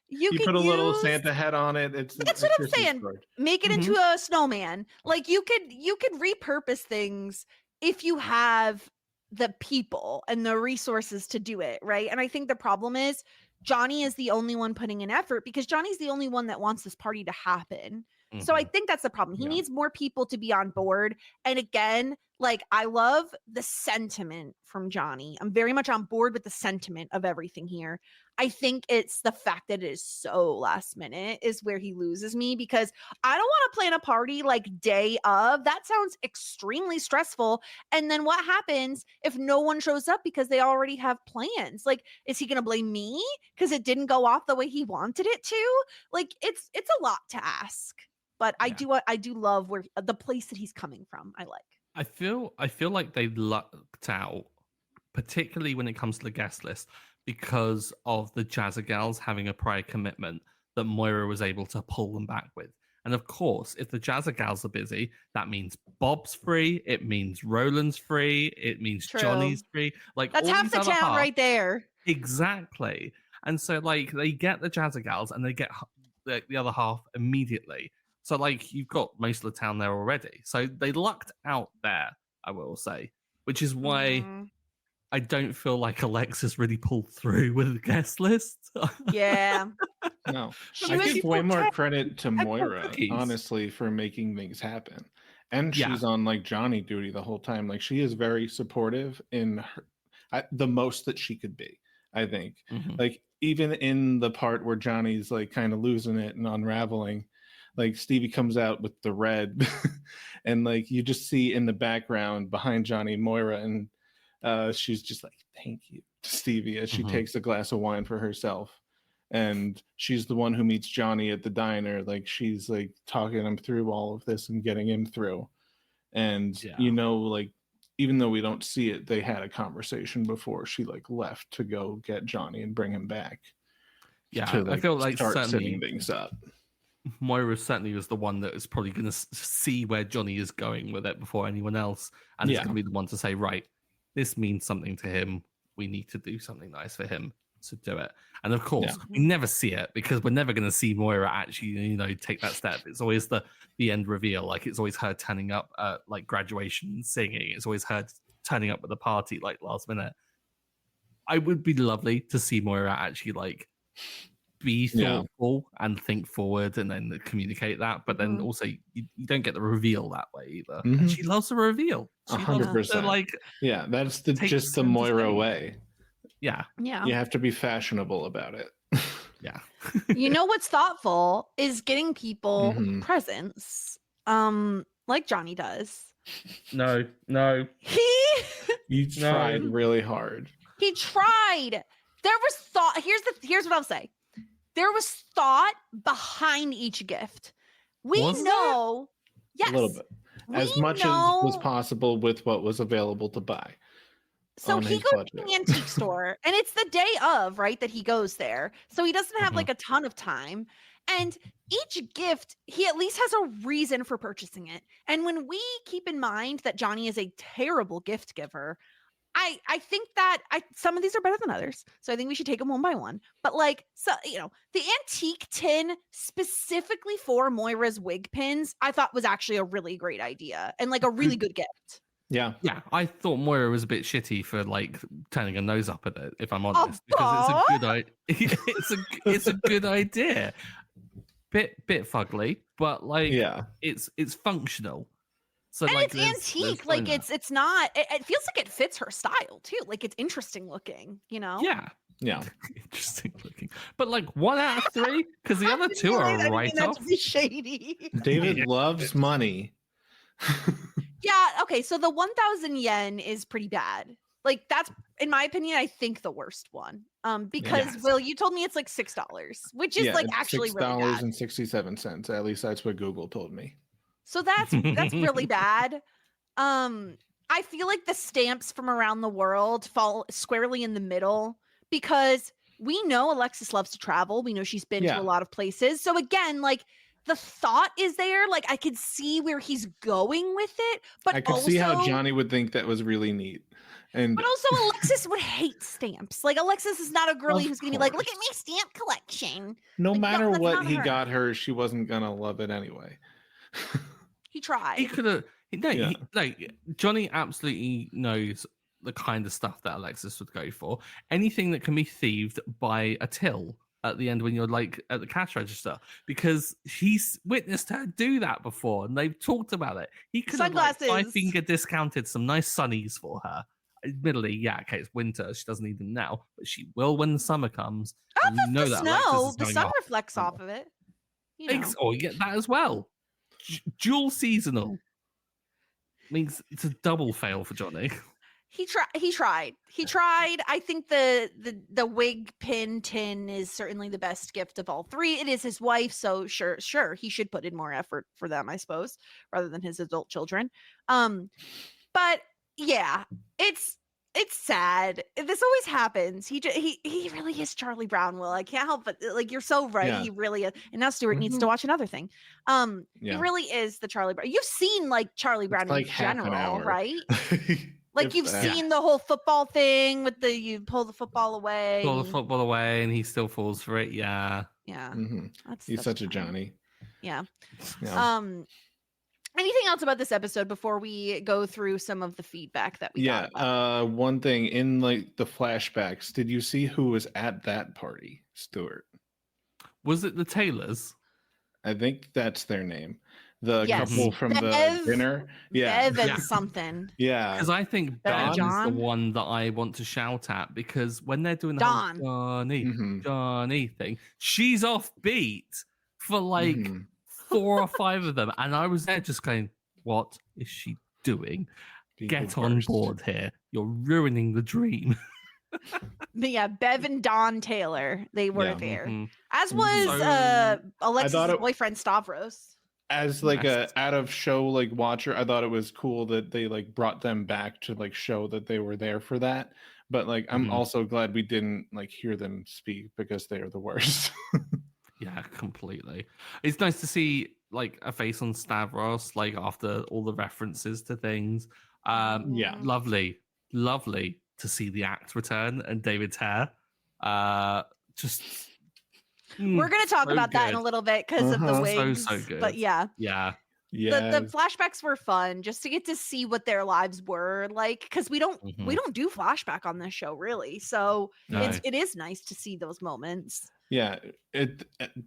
[SPEAKER 2] You
[SPEAKER 4] put a little Santa hat on it.
[SPEAKER 2] That's what I'm saying. Gourd. Make it into a snowman. Like you could repurpose things if you have the people and the resources to do it, right? And I think the problem is Johnny is the only one putting in effort because Johnny's the only one that wants this party to happen. So I think that's the problem. He needs more people to be on board. And again, like, I love the sentiment from Johnny. I'm very much on board with the sentiment of everything here. I think it's the fact that it is so last minute is where he loses me, because I don't want to plan a party like day of. That sounds extremely stressful. And then what happens if no one shows up because they already have plans? Like, is he going to blame me because it didn't go off the way he wanted it to? Like, it's a lot to ask. But I do love where the place that he's coming from. I like.
[SPEAKER 3] I feel like they lucked out, particularly when it comes to the guest list, because of the Jazza Gals having a prior commitment that Moira was able to pull them back with. And of course, if the Jazza Gals are busy, that means Bob's free. It means Roland's free. It means Johnny's free. Like,
[SPEAKER 2] that's half the town right there.
[SPEAKER 3] Exactly. And so, like, they get the Jazza Gals and they get the other half immediately. So, like, you've got most of the town there already. So they lucked out there, I will say, which is why I don't feel like Alexis really pulled through with the guest list.
[SPEAKER 2] Yeah.
[SPEAKER 4] No. I give way more credit to Moira, honestly, for making things happen. And she's on, like, Johnny duty the whole time. Like, she is very supportive in the most that she could be, I think. Like, even in the part where Johnny's, like, kind of losing it and unraveling, like, Stevie comes out with the red and, like, you just see in the background behind Johnny Moira, and she's just like, thank you to Stevie as she takes a glass of wine for herself. And she's the one who meets Johnny at the diner. Like, she's like talking him through all of this and getting him through. And, you know, like, even though we don't see it, they had a conversation before she like left to go get Johnny and bring him back.
[SPEAKER 3] Yeah,
[SPEAKER 4] to, like,
[SPEAKER 3] I feel like
[SPEAKER 4] start
[SPEAKER 3] certainly
[SPEAKER 4] setting things up.
[SPEAKER 3] Moira certainly was the one that is probably going to see where Johnny is going with it before anyone else. And it's going to be the one to say, right, this means something to him. We need to do something nice for him to do it. And of course, we never see it because we're never going to see Moira actually, you know, take that step. It's always the end reveal. Like, it's always her turning up at like graduation and singing. It's always her turning up at the party like last minute. I would be lovely to see Moira actually like be thoughtful and think forward and then communicate that, but then also you don't get the reveal that way either. And she loves the reveal.
[SPEAKER 4] 100%.
[SPEAKER 3] Like,
[SPEAKER 4] that's just the Moira way. You have to be fashionable about it.
[SPEAKER 2] You know what's thoughtful is getting people presents, like Johnny does.
[SPEAKER 3] No.
[SPEAKER 4] You tried really hard.
[SPEAKER 2] He tried. There was thought. Here's what I'll say. There was thought behind each gift. We know. Yes.
[SPEAKER 4] A little bit. As much as was possible with what was available to buy.
[SPEAKER 2] So he goes to the antique store, and it's the day of, right, that he goes there. So he doesn't have like a ton of time. And each gift, he at least has a reason for purchasing it. And when we keep in mind that Johnny is a terrible gift giver, I think that some of these are better than others. So I think we should take them one by one. But like, so, you know, the antique tin specifically for Moira's wig pins, I thought was actually a really great idea and like a really good gift.
[SPEAKER 3] Yeah, I thought Moira was a bit shitty for like turning her nose up at it, if I'm honest, because it's a good idea. it's a good idea. Bit fugly, but like, it's functional. So
[SPEAKER 2] and
[SPEAKER 3] like,
[SPEAKER 2] it's antique, like it's not. It feels like it fits her style too. Like it's interesting looking, you know.
[SPEAKER 3] Yeah, interesting looking. But like 1 out of 3, because the other 2 are right off.
[SPEAKER 2] Shady.
[SPEAKER 4] David loves money.
[SPEAKER 2] Yeah. Okay. So the 1,000 yen is pretty bad. Like that's, in my opinion, I think the worst one. Because Will, you told me it's like $6, which is like actually really bad.
[SPEAKER 4] $6.67. At least that's what Google told me.
[SPEAKER 2] So that's really bad. I feel like the stamps from around the world fall squarely in the middle because we know Alexis loves to travel. We know she's been to a lot of places. So again, like the thought is there. Like I could see where he's going with it, but
[SPEAKER 4] I could see how Johnny would think that was really neat.
[SPEAKER 2] But also Alexis would hate stamps. Like Alexis is not a girlie who's gonna be like, look at my stamp collection.
[SPEAKER 4] No
[SPEAKER 2] like,
[SPEAKER 4] matter what he got her, she wasn't gonna love it anyway.
[SPEAKER 2] He tried.
[SPEAKER 3] He could have. No, like Johnny absolutely knows the kind of stuff that Alexis would go for. Anything that can be thieved by a till at the end when you're like at the cash register, because he's witnessed her do that before, and they've talked about it. He could have like 5-finger discounted some nice sunnies for her. Admittedly, okay, it's winter. She doesn't need them now, but she will when the summer comes.
[SPEAKER 2] Oh, that's know the that snow. The sun reflects off of it. You know.
[SPEAKER 3] Oh, you get that as well. Dual seasonal means it's a double fail for Johnny.
[SPEAKER 2] He tried. I think the wig pin tin is certainly the best gift of all 3. It is his wife, so sure he should put in more effort for them, I suppose, rather than his adult children. But yeah, it's sad. This always happens. He really is Charlie Brown, Will. I can't help but like you're so right. Yeah. He really is. And now Stuart needs to watch another thing. He really is the Charlie Brown. You've seen like Charlie Brown in general, right? Like you've seen the whole football thing with you pull the football away.
[SPEAKER 3] And he still falls for it. Yeah.
[SPEAKER 4] Mm-hmm. He's such a Johnny.
[SPEAKER 2] Yeah. Anything else about this episode before we go through some of the feedback that we got about?
[SPEAKER 4] One thing in like the flashbacks, did you see who was at that party, Stuart?
[SPEAKER 3] Was it the Taylors?
[SPEAKER 4] I think that's their name. The couple from the dinner.
[SPEAKER 2] Yeah. Bev and something.
[SPEAKER 4] Yeah.
[SPEAKER 3] Because I think Bev is the one that I want to shout at, because when they're doing the whole Johnny thing, she's offbeat for like 4 or 5 of them. And I was there just going, what is she doing? Get on board here. You're ruining the dream.
[SPEAKER 2] But yeah, Bev and Don Taylor, they were there. As was Alexis' boyfriend Stavros.
[SPEAKER 4] As like a out of show like watcher, I thought it was cool that they like brought them back to like show that they were there for that. But like I'm also glad we didn't like hear them speak, because they are the worst.
[SPEAKER 3] Yeah, completely. It's nice to see like a face on Stavros, like after all the references to things. Lovely to see the act return and David's hair.
[SPEAKER 2] We're going to talk about that in a little bit because of the wigs.
[SPEAKER 3] So good.
[SPEAKER 2] But yeah.
[SPEAKER 4] The
[SPEAKER 2] flashbacks were fun just to get to see what their lives were like, because we don't do flashback on this show really. So it is nice to see those moments.
[SPEAKER 4] Yeah,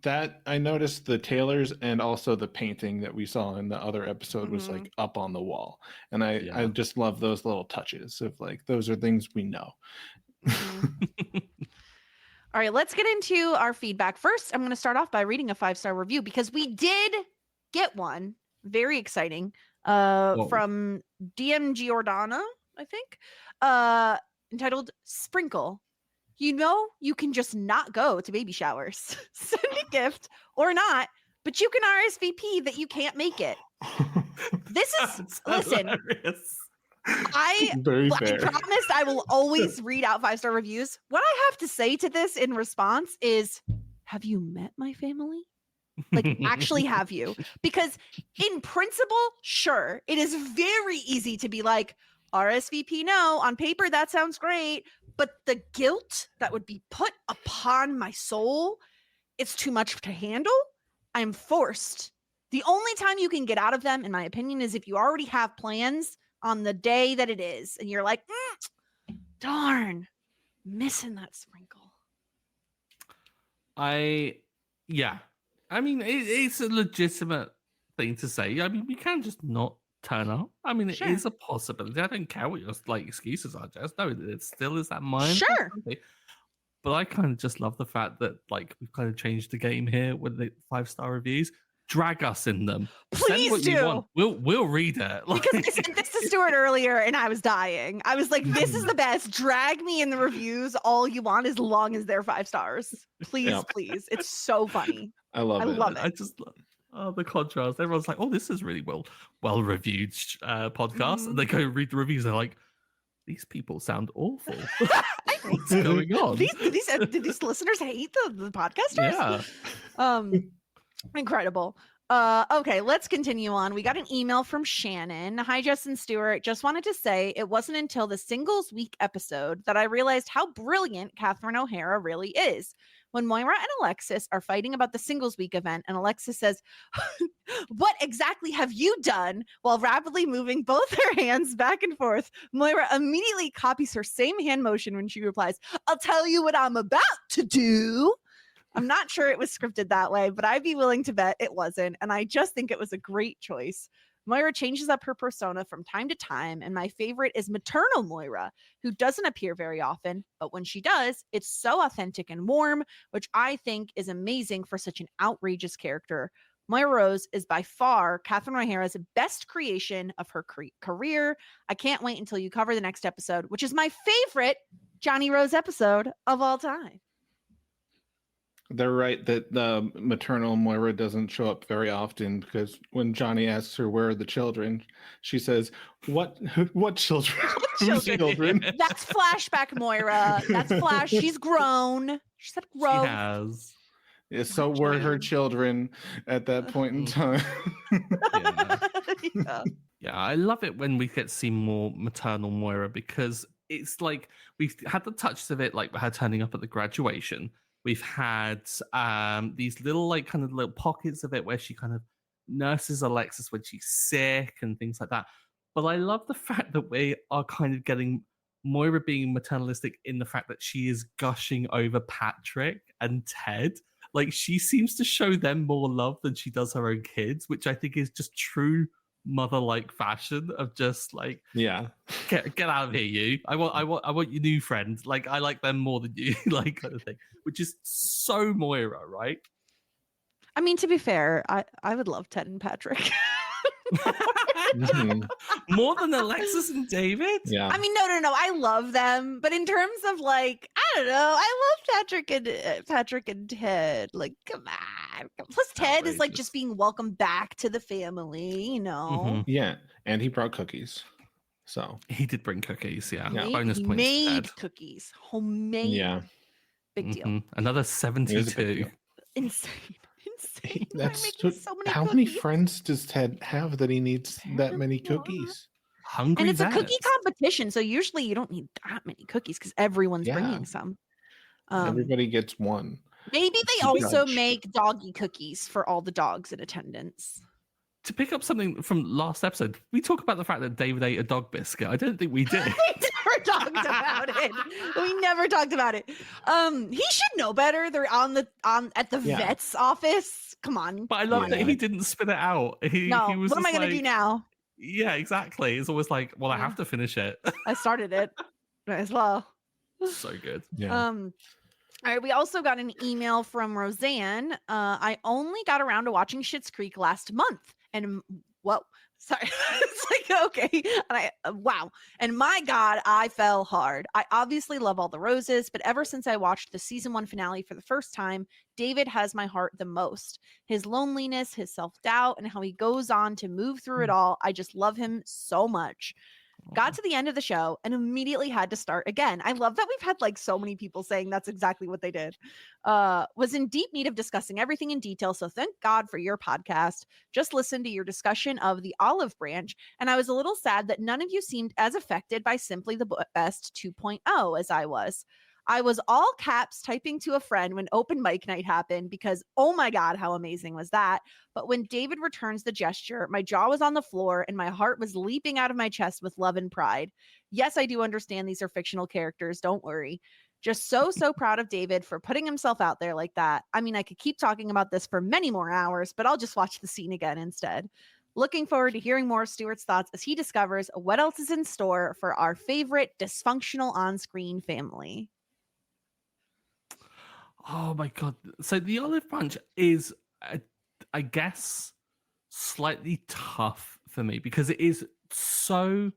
[SPEAKER 4] that I noticed the Taylors and also the painting that we saw in the other episode was like up on the wall, and I just love those little touches of like those are things we know.
[SPEAKER 2] All right, let's get into our feedback. First, I'm going to start off by reading a 5-star review because we did get one. Very exciting. from DM Giordano, I think, entitled Sprinkle. You know, you can just not go to baby showers, send a gift or not, but you can RSVP that you can't make it. This is, listen, I promised I will always read out 5-star reviews. What I have to say to this in response is, have you met my family? Like, actually, have you? Because in principle, sure, it is very easy to be like, RSVP no, on paper, that sounds great. But the guilt that would be put upon my soul, it's too much to handle. I'm forced. The only time you can get out of them, in my opinion, is if you already have plans on the day that it is. And you're like, darn, missing that sprinkle.
[SPEAKER 3] Yeah. I mean, it's a legitimate thing to say. I mean, we can just not turn up. I mean, it is a possibility. I don't care what your excuses are, Jess. No, it still is that mind.
[SPEAKER 2] Sure.
[SPEAKER 3] But I kind of just love the fact that we've kind of changed the game here with the 5-star reviews. Drag us in them.
[SPEAKER 2] Please
[SPEAKER 3] Send what
[SPEAKER 2] do.
[SPEAKER 3] You want. We'll read it.
[SPEAKER 2] Because I sent this to Stuart earlier and I was dying. I was like, this is the best. Drag me in the reviews all you want, as long as they're 5 stars. Please, please. It's so funny.
[SPEAKER 4] I love it.
[SPEAKER 3] I just love the contrast. Everyone's like, oh, this is really well reviewed podcast. And they go read the reviews. They're like, these people sound awful. What's going on?
[SPEAKER 2] Did these listeners hate the podcasters?
[SPEAKER 3] Yeah.
[SPEAKER 2] Incredible. Okay, let's continue on. We got an email from Shannon. Hi, Justin Stewart. Just wanted to say it wasn't until the Singles Week episode that I realized how brilliant Catherine O'Hara really is. When Moira and Alexis are fighting about the Singles Week event, and Alexis says, what exactly have you done? While rapidly moving both her hands back and forth, Moira immediately copies her same hand motion when she replies, I'll tell you what I'm about to do. I'm not sure it was scripted that way, but I'd be willing to bet it wasn't. And I just think it was a great choice. Moira changes up her persona from time to time, and my favorite is maternal Moira, who doesn't appear very often, but when she does, it's so authentic and warm, which I think is amazing for such an outrageous character. Moira Rose is by far Catherine O'Hara's best creation of her career. I can't wait until you cover the next episode, which is my favorite Johnny Rose episode of all time.
[SPEAKER 4] They're right that the maternal Moira doesn't show up very often, because when Johnny asks her where are the children, she says, what children?
[SPEAKER 2] What children? That's flashback Moira. That's flash. She's grown. She said grown.
[SPEAKER 3] She has.
[SPEAKER 4] Yeah, so were her children at that point in time.
[SPEAKER 3] Yeah, I love it when we get to see more maternal Moira, because it's like we've had the touches of it, like her turning up at the graduation. We've had these little kind of little pockets of it where she kind of nurses Alexis when she's sick and things like that. But I love the fact that we are kind of getting Moira being maternalistic in the fact that she is gushing over Patrick and Ted. Like, she seems to show them more love than she does her own kids, which I think is just true mother-like fashion of just like, get out of here, you. I want your new friend. Like, I like them more than you, like, kind of thing, which is so Moira, right?
[SPEAKER 2] I mean, to be fair, I would love Ted and Patrick.
[SPEAKER 3] More than Alexis and David?
[SPEAKER 2] Yeah. I mean, no. I love them, but in terms of like, I don't know, I love Patrick and Ted. Like, come on. Plus, Ted is like just being welcomed back to the family, you know.
[SPEAKER 3] Mm-hmm.
[SPEAKER 4] Yeah, and he brought cookies. So
[SPEAKER 3] he did bring cookies. Yeah,
[SPEAKER 2] bonus points. Made cookies, homemade.
[SPEAKER 4] Yeah,
[SPEAKER 2] big deal.
[SPEAKER 3] Another 72.
[SPEAKER 2] Insane.
[SPEAKER 4] That's how many friends does Ted have that he needs that many cookies?
[SPEAKER 3] Hungry,
[SPEAKER 2] and it's a cookie competition, so usually you don't need that many cookies because everyone's bringing some.
[SPEAKER 4] Everybody gets one.
[SPEAKER 2] Maybe they also make doggy cookies for all the dogs in attendance.
[SPEAKER 3] To pick up something from last episode, we talk about the fact that David ate a dog biscuit. I don't think we did.
[SPEAKER 2] We never talked about it. We never talked about it. He should know better. They're at the vet's office. Come on.
[SPEAKER 3] But I love that he didn't spit it out. He was
[SPEAKER 2] what am I going to do now?
[SPEAKER 3] Yeah, exactly. It's always like, well, I have to finish it.
[SPEAKER 2] I started it. Might as well.
[SPEAKER 3] So good.
[SPEAKER 4] Yeah.
[SPEAKER 2] All right, we also got an email from Roseanne. I only got around to watching Schitt's Creek last month, and whoa, sorry. It's like, okay. And wow. And my God, I fell hard. I obviously love All the Roses, but ever since I watched the season 1 finale for the first time, David has my heart the most. His loneliness, his self-doubt, and how he goes on to move through it all. I just love him so much. Got to the end of the show and immediately had to start again. I love that we've had like so many people saying that's exactly what they did. Was in deep need of discussing everything in detail. So thank God for your podcast. Just listened to your discussion of the olive branch. And I was a little sad that none of you seemed as affected by Simply the Best 2.0 as I was. I was all caps typing to a friend when open mic night happened because, oh my God, how amazing was that? But when David returns the gesture, my jaw was on the floor and my heart was leaping out of my chest with love and pride. Yes, I do understand these are fictional characters. Don't worry. Just so proud of David for putting himself out there like that. I mean, I could keep talking about this for many more hours, but I'll just watch the scene again instead. Looking forward to hearing more of Stuart's thoughts as he discovers what else is in store for our favorite dysfunctional on-screen family.
[SPEAKER 3] Oh my God. So the olive branch is, I guess, slightly tough for me because it is so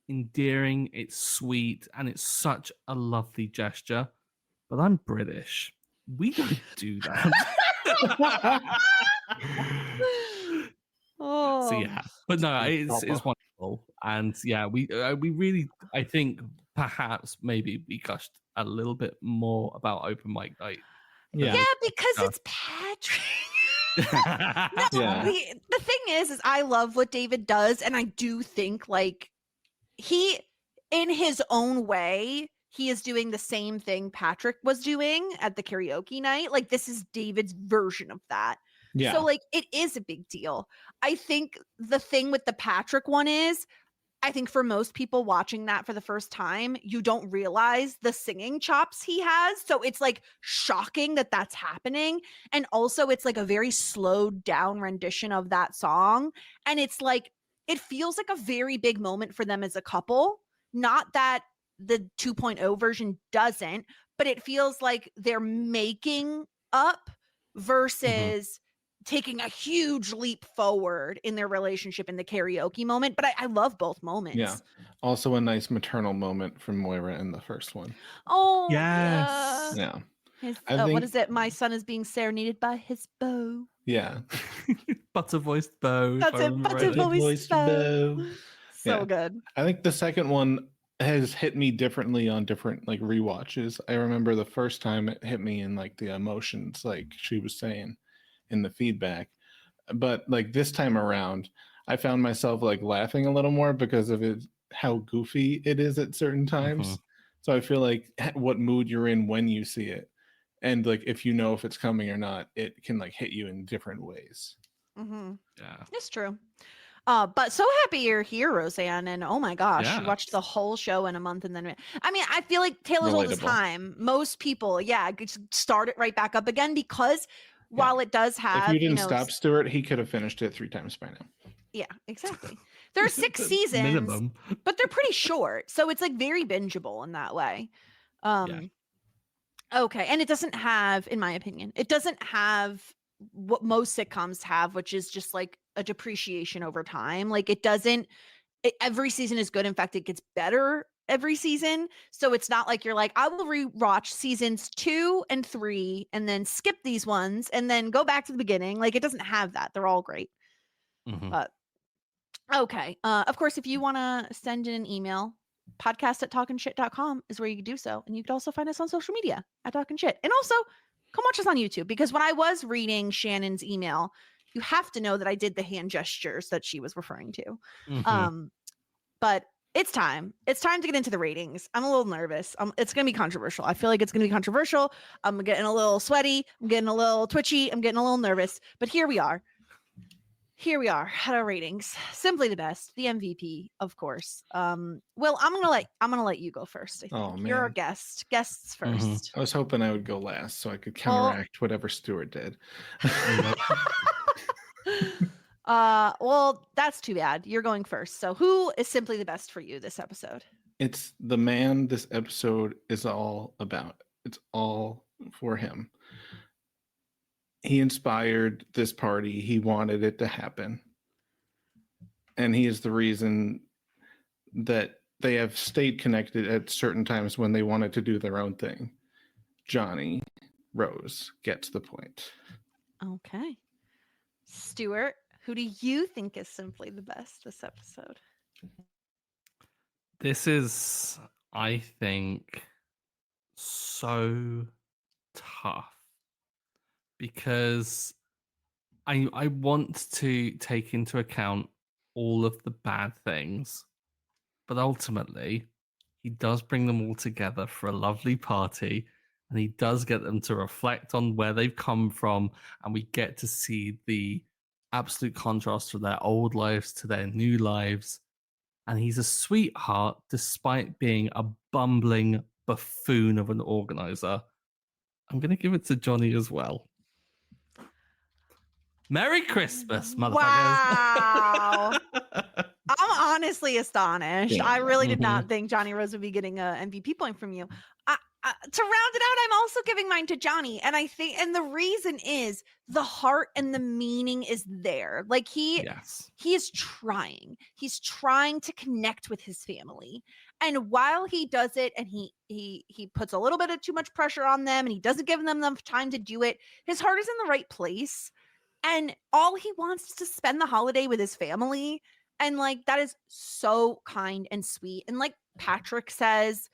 [SPEAKER 3] endearing, it's sweet, and it's such a lovely gesture. But I'm British. We don't do that.
[SPEAKER 2] Oh.
[SPEAKER 3] So yeah, but no, it's wonderful, and yeah, we really, I think perhaps maybe we gushed a little bit more about open mic night.
[SPEAKER 2] Yeah, because it's Patrick. No,
[SPEAKER 4] Yeah.
[SPEAKER 2] the thing is I love what David does, and I do think like he, in his own way, he is doing the same thing Patrick was doing at the karaoke night. Like this is David's version of that.
[SPEAKER 4] Yeah.
[SPEAKER 2] So like it is a big deal. I think the thing with the Patrick one is, I think for most people watching that for the first time, you don't realize the singing chops he has. So it's like shocking that that's happening. And also it's like a very slowed down rendition of that song. And it's like, it feels like a very big moment for them as a couple. Not that the 2.0 version doesn't, but it feels like they're making up versus taking a huge leap forward in their relationship in the karaoke moment. But I love both moments.
[SPEAKER 4] Yeah. Also a nice maternal moment from Moira in the first one.
[SPEAKER 2] Oh,
[SPEAKER 3] Yes.
[SPEAKER 4] Yeah.
[SPEAKER 2] His,
[SPEAKER 4] I think,
[SPEAKER 2] what is it? My son is being serenaded by his beau.
[SPEAKER 4] Yeah.
[SPEAKER 3] Butter voiced bow.
[SPEAKER 2] That's it. Butter voiced beau. So
[SPEAKER 4] Yeah.
[SPEAKER 2] good.
[SPEAKER 4] I think the second one has hit me differently on different like rewatches. I remember the first time it hit me in like the emotions, like she was saying in the feedback. But like this time around, I found myself like laughing a little more because of it, how goofy it is at certain times. So I feel like what mood you're in when you see it, and like if you know if it's coming or not, it can like hit you in different ways.
[SPEAKER 3] Yeah.
[SPEAKER 2] It's true. But so happy you're here, Roseanne. And oh my gosh, you watched the whole show in a month. And then, I mean, I feel like Taylor's Old as Time. Most people, just start it right back up again because while it does have,
[SPEAKER 4] if you didn't stop Stuart, he could have finished it 3 times by now.
[SPEAKER 2] Yeah, exactly. There are 6 seasons,
[SPEAKER 3] minimum,
[SPEAKER 2] but they're pretty short. So it's like very bingeable in that way. Okay. And it doesn't have, in my opinion, it doesn't have what most sitcoms have, which is just like a depreciation over time. Like it doesn't, every season is good. In fact, it gets better every season. So it's not like you're like, I will rewatch seasons 2 and 3 and then skip these ones and then go back to the beginning. Like it doesn't have that. They're all great. But okay. Of course, if you want to send in an email, podcast@talkingshit.com is where you can do so. And you can also find us on social media at Talking Shit. And also come watch us on YouTube, because when I was reading Shannon's email, you have to know that I did the hand gestures that she was referring to. But it's time. It's time to get into the ratings. I'm a little nervous. It's going to be controversial. I feel like it's going to be controversial. I'm getting a little sweaty. I'm getting a little twitchy. I'm getting a little nervous. But here we are. Here we are at our ratings. Simply the Best, the MVP, of course. Will, I'm gonna let you go first. I think.
[SPEAKER 4] Oh, man.
[SPEAKER 2] You're our guest. Guests first.
[SPEAKER 4] I was hoping I would go last so I could counteract whatever Stuart did.
[SPEAKER 2] Well, that's too bad. You're going first. So who is Simply the Best for you this episode?
[SPEAKER 4] It's the man this episode is all about. It's all for him. He inspired this party. He wanted it to happen. and he is the reason that they have stayed connected at certain times when they wanted to do their own thing. Johnny Rose gets the point.
[SPEAKER 2] Okay. Stuart, who do you think is simply the best this episode?
[SPEAKER 3] This is, I think, so tough because I want to take into account all of the bad things, but ultimately he does bring them all together for a lovely party, and he does get them to reflect on where they've come from, and we get to see the absolute contrast from their old lives to their new lives. And he's a sweetheart despite being a bumbling buffoon of an organizer. I'm going to give it to Johnny as well. Merry Christmas, motherfuckers.
[SPEAKER 2] Wow. I'm honestly astonished.
[SPEAKER 4] Yeah.
[SPEAKER 2] I really did not think Johnny Rose would be getting an MVP point from you. To round it out, I'm also giving mine to Johnny. And I think, and the reason is the heart and the meaning is there. Like he is trying. He's trying to connect with his family. And while he does it, and he puts a little bit of too much pressure on them, and he doesn't give them enough time to do it, his heart is in the right place. And all he wants is to spend the holiday with his family. And like, that is so kind and sweet. And like Patrick says,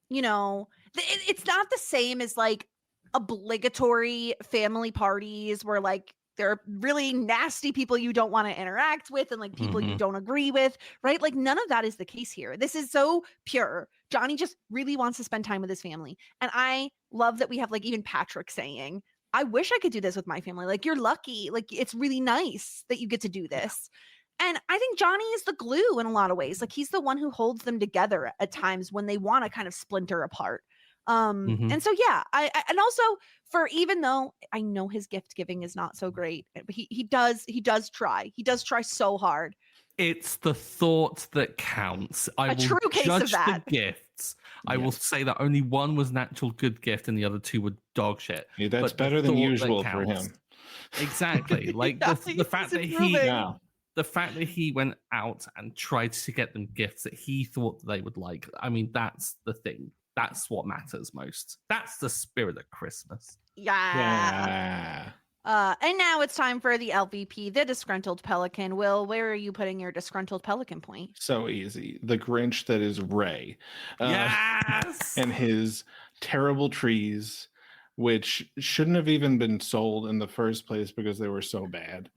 [SPEAKER 2] you know, it's not the same as like obligatory family parties where like there are really nasty people you don't want to interact with and like people you don't agree with, right? Like none of that is the case here. This is so pure. Johnny just really wants to spend time with his family. And I love that we have like even Patrick saying, I wish I could do this with my family. Like you're lucky. Like it's really nice that you get to do this. And I think Johnny is the glue in a lot of ways. Like he's the one who holds them together at times when they want to kind of splinter apart. And so, yeah, and also for, even though I know his gift giving is not so great, but he does try so hard.
[SPEAKER 3] It's the thought that counts. I will
[SPEAKER 2] true case
[SPEAKER 3] judge
[SPEAKER 2] of that.
[SPEAKER 3] the gifts. I will say that only one was an actual good gift and the other two were dog shit.
[SPEAKER 4] Yeah, that's better than usual for him.
[SPEAKER 3] Exactly. Like the fact that the fact that he went out and tried to get them gifts that he thought they would like. I mean, that's the thing. That's what matters most. That's the spirit of Christmas.
[SPEAKER 2] Yeah. And now it's time for the LVP, the disgruntled pelican. Will, where are you putting your disgruntled pelican point?
[SPEAKER 4] So easy. The Grinch that is Ray.
[SPEAKER 3] Yes!
[SPEAKER 4] And his terrible trees, which shouldn't have even been sold in the first place because they were so bad.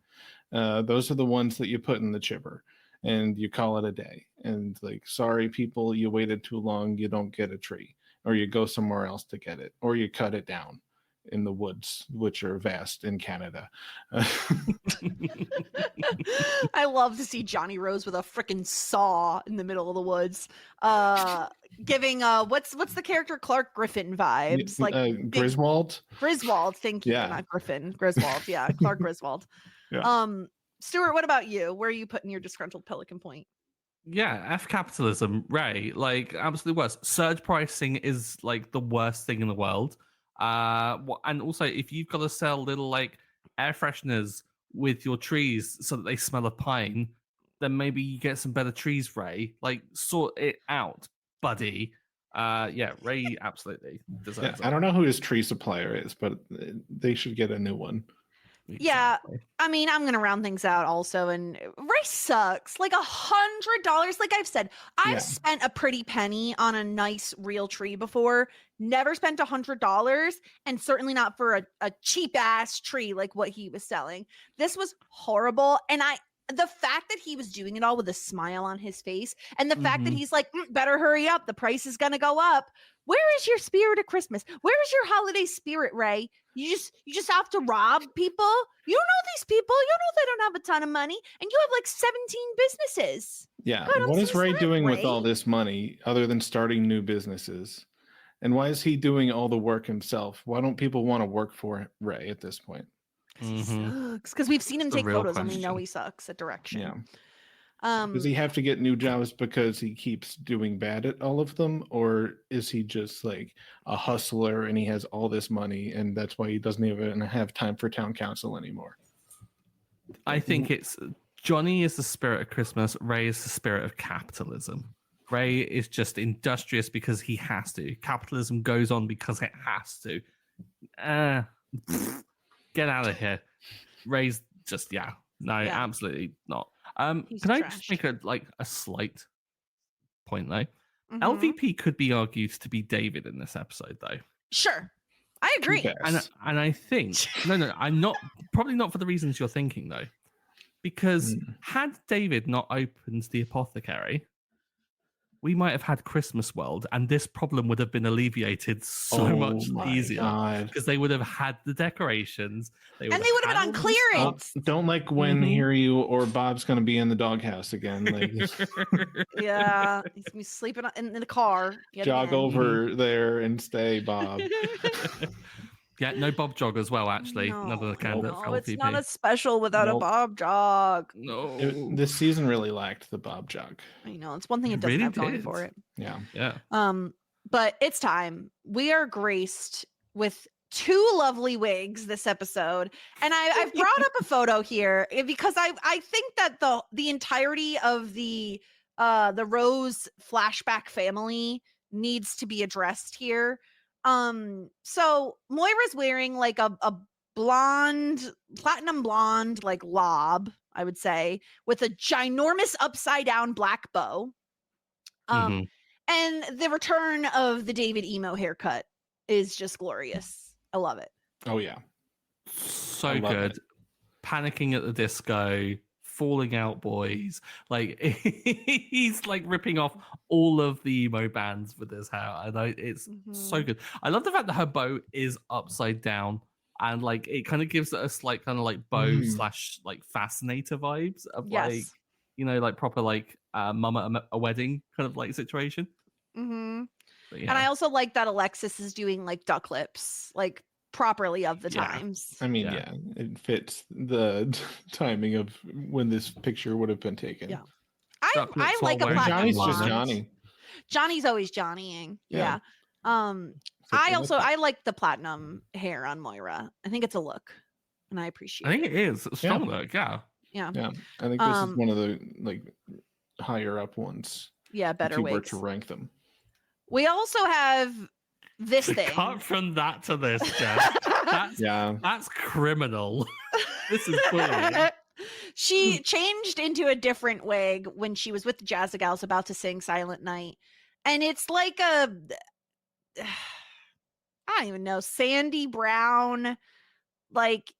[SPEAKER 4] Those are the ones that you put in the chipper and you call it a day. And like, sorry, people, you waited too long. You don't get a tree, or you go somewhere else to get it, or you cut it down in the woods, which are vast in Canada.
[SPEAKER 2] I love to see Johnny Rose with a freaking saw in the middle of the woods, giving what's the character Clark Griffin vibes, like
[SPEAKER 4] Griswold.
[SPEAKER 2] Thank you, not Griffin. Griswold, yeah, Clark Griswold.
[SPEAKER 4] Yeah.
[SPEAKER 2] Stuart, what about you? Where are you putting your disgruntled pelican point?
[SPEAKER 3] Yeah, F capitalism, Ray. Like, absolutely worst. Surge pricing is like the worst thing in the world. And also, if you've got to sell little like air fresheners with your trees so that they smell of pine, then maybe you get some better trees, Ray. Like, sort it out, buddy. Yeah, Ray absolutely deserves it.
[SPEAKER 4] I don't know who his tree supplier is, but they should get a new one.
[SPEAKER 3] Exactly.
[SPEAKER 2] Yeah, I mean, I'm gonna round things out also, and Ray sucks. Like $100, like I've said, I've spent a pretty penny on a nice real tree before. Never spent $100, and certainly not for a cheap ass tree like what he was selling. This was horrible, and the fact that he was doing it all with a smile on his face, and the fact that he's like, better hurry up, the price is gonna go up. Where is your spirit of Christmas? Where is your holiday spirit, Ray? You just have to rob people? You don't know these people. You know they don't have a ton of money, and you have like 17 businesses.
[SPEAKER 4] Yeah.
[SPEAKER 2] God,
[SPEAKER 4] what is Ray doing
[SPEAKER 2] Ray?
[SPEAKER 4] with all this money other than starting new businesses? And why is he doing all the work himself? Why don't people want to work for Ray at this point?
[SPEAKER 2] He sucks. Because we've seen him take photos and we know he sucks at direction.
[SPEAKER 4] Yeah. Does he have to get new jobs because he keeps doing bad at all of them? Or is he just like a hustler and he has all this money and that's why he doesn't even have time for town council anymore?
[SPEAKER 3] I think it's Johnny is the spirit of Christmas. Ray is the spirit of capitalism. Ray is just industrious because he has to. Capitalism goes on because it has to. Get out of here. Ray's just absolutely not.
[SPEAKER 2] He's
[SPEAKER 3] Can I
[SPEAKER 2] trash.
[SPEAKER 3] just make a slight point though?
[SPEAKER 2] Mhm.
[SPEAKER 3] LVP could be argued to be David in this episode though.
[SPEAKER 2] Sure, I agree.
[SPEAKER 4] Yes.
[SPEAKER 3] And I think no, I'm not, probably not for the reasons you're thinking though, because had David not opened the apothecary, we might have had Christmas World, and this problem would have been alleviated so much easier because they would have had the decorations,
[SPEAKER 2] and they would have been on clearance.
[SPEAKER 4] Don't like when Hiryu or Bob's going to be in the doghouse again. Like,
[SPEAKER 2] yeah, he's gonna be sleeping in the car.
[SPEAKER 4] Jog over there and stay, Bob.
[SPEAKER 3] Yeah, no Bob jog as well, actually. Another candidate for LVP.
[SPEAKER 2] It's not a special without a Bob jog.
[SPEAKER 3] No.
[SPEAKER 4] This season really lacked the Bob jog.
[SPEAKER 2] I know. It's one thing it doesn't have going for it.
[SPEAKER 4] Yeah.
[SPEAKER 2] But it's time. We are graced with 2 lovely wigs this episode. And I've brought up a photo here because I think that the entirety of the Rose flashback family needs to be addressed here. So Moira's wearing like a blonde, platinum blonde, like lob, I would say, with a ginormous upside down black bow. And the return of the David emo haircut is just glorious. I love it.
[SPEAKER 4] Oh yeah.
[SPEAKER 3] So good. Panicking at the disco, falling out boys. Like he's like ripping off all of the emo bands with his hair. And it's so good. I love the fact that her bow is upside down, and like it kind of gives it a slight kind of like bow slash like fascinator vibes of like, you know, like proper like mum at a wedding kind of like situation. And I also like that Alexis is doing like duck lips, like properly of the times.
[SPEAKER 4] I mean, it fits the timing of when this picture would have been taken.
[SPEAKER 2] Yeah. I like a platinum
[SPEAKER 4] Johnny's
[SPEAKER 2] blonde.
[SPEAKER 4] just Johnny.
[SPEAKER 2] Johnny's always Johnnying. Yeah. I like the platinum hair on Moira. I think it's a look, and I appreciate it.
[SPEAKER 3] I think it is a strong look. Yeah.
[SPEAKER 4] I think this is one of the like higher up ones.
[SPEAKER 2] Yeah, better
[SPEAKER 4] if you were
[SPEAKER 2] wigs.
[SPEAKER 4] to rank them.
[SPEAKER 2] We also have this thing.
[SPEAKER 3] Cut from that to this, Jeff. That's criminal. This is bullying.
[SPEAKER 2] She changed into a different wig when she was with the Jazzagals about to sing Silent Night. And it's like a, I don't even know, sandy brown, like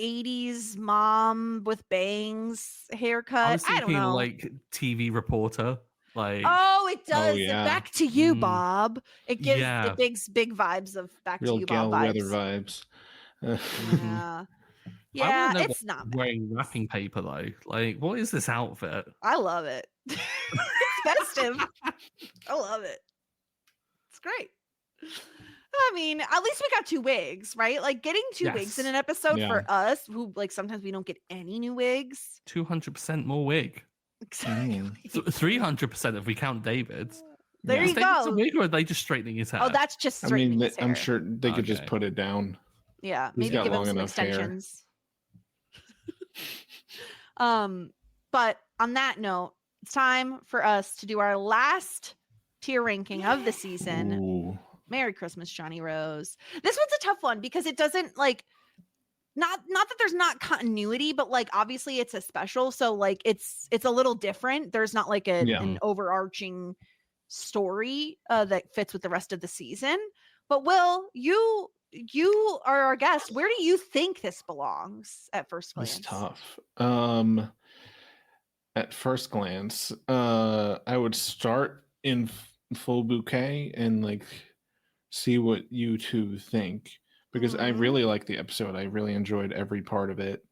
[SPEAKER 2] 80s mom with bangs haircut. I don't know.
[SPEAKER 3] Like TV reporter. Like,
[SPEAKER 2] it does. Back to you, Bob. It gives it big vibes of Back to You, Bob vibes.
[SPEAKER 4] Vibes.
[SPEAKER 2] It's not bad.
[SPEAKER 3] Wearing wrapping paper though. Like, what is this outfit?
[SPEAKER 2] I love it. It's festive. I love it. It's great. I mean, at least we got 2 wigs, right? Like getting 2 wigs in an episode for us, who like sometimes we don't get any new wigs.
[SPEAKER 3] 200% more wig.
[SPEAKER 2] Exactly.
[SPEAKER 3] 300% if we count David's.
[SPEAKER 2] There you go.
[SPEAKER 3] A wig, or are they just straightening his hair?
[SPEAKER 2] Oh, that's just straightening his hair.
[SPEAKER 4] I'm sure they could just put it down.
[SPEAKER 2] Yeah, maybe give him some extensions. But on that note, it's time for us to do our last tier ranking of the season.
[SPEAKER 4] Ooh.
[SPEAKER 2] Merry Christmas, Johnny Rose. This one's a tough one because it doesn't like not that there's not continuity, but like obviously it's a special, so like it's a little different. There's not like an overarching story that fits with the rest of the season. But Will, you are our guest. Where do you think this belongs at first glance?
[SPEAKER 4] It's tough. At first glance, I would start in full bouquet and like see what you two think, because I really like the episode. I really enjoyed every part of it,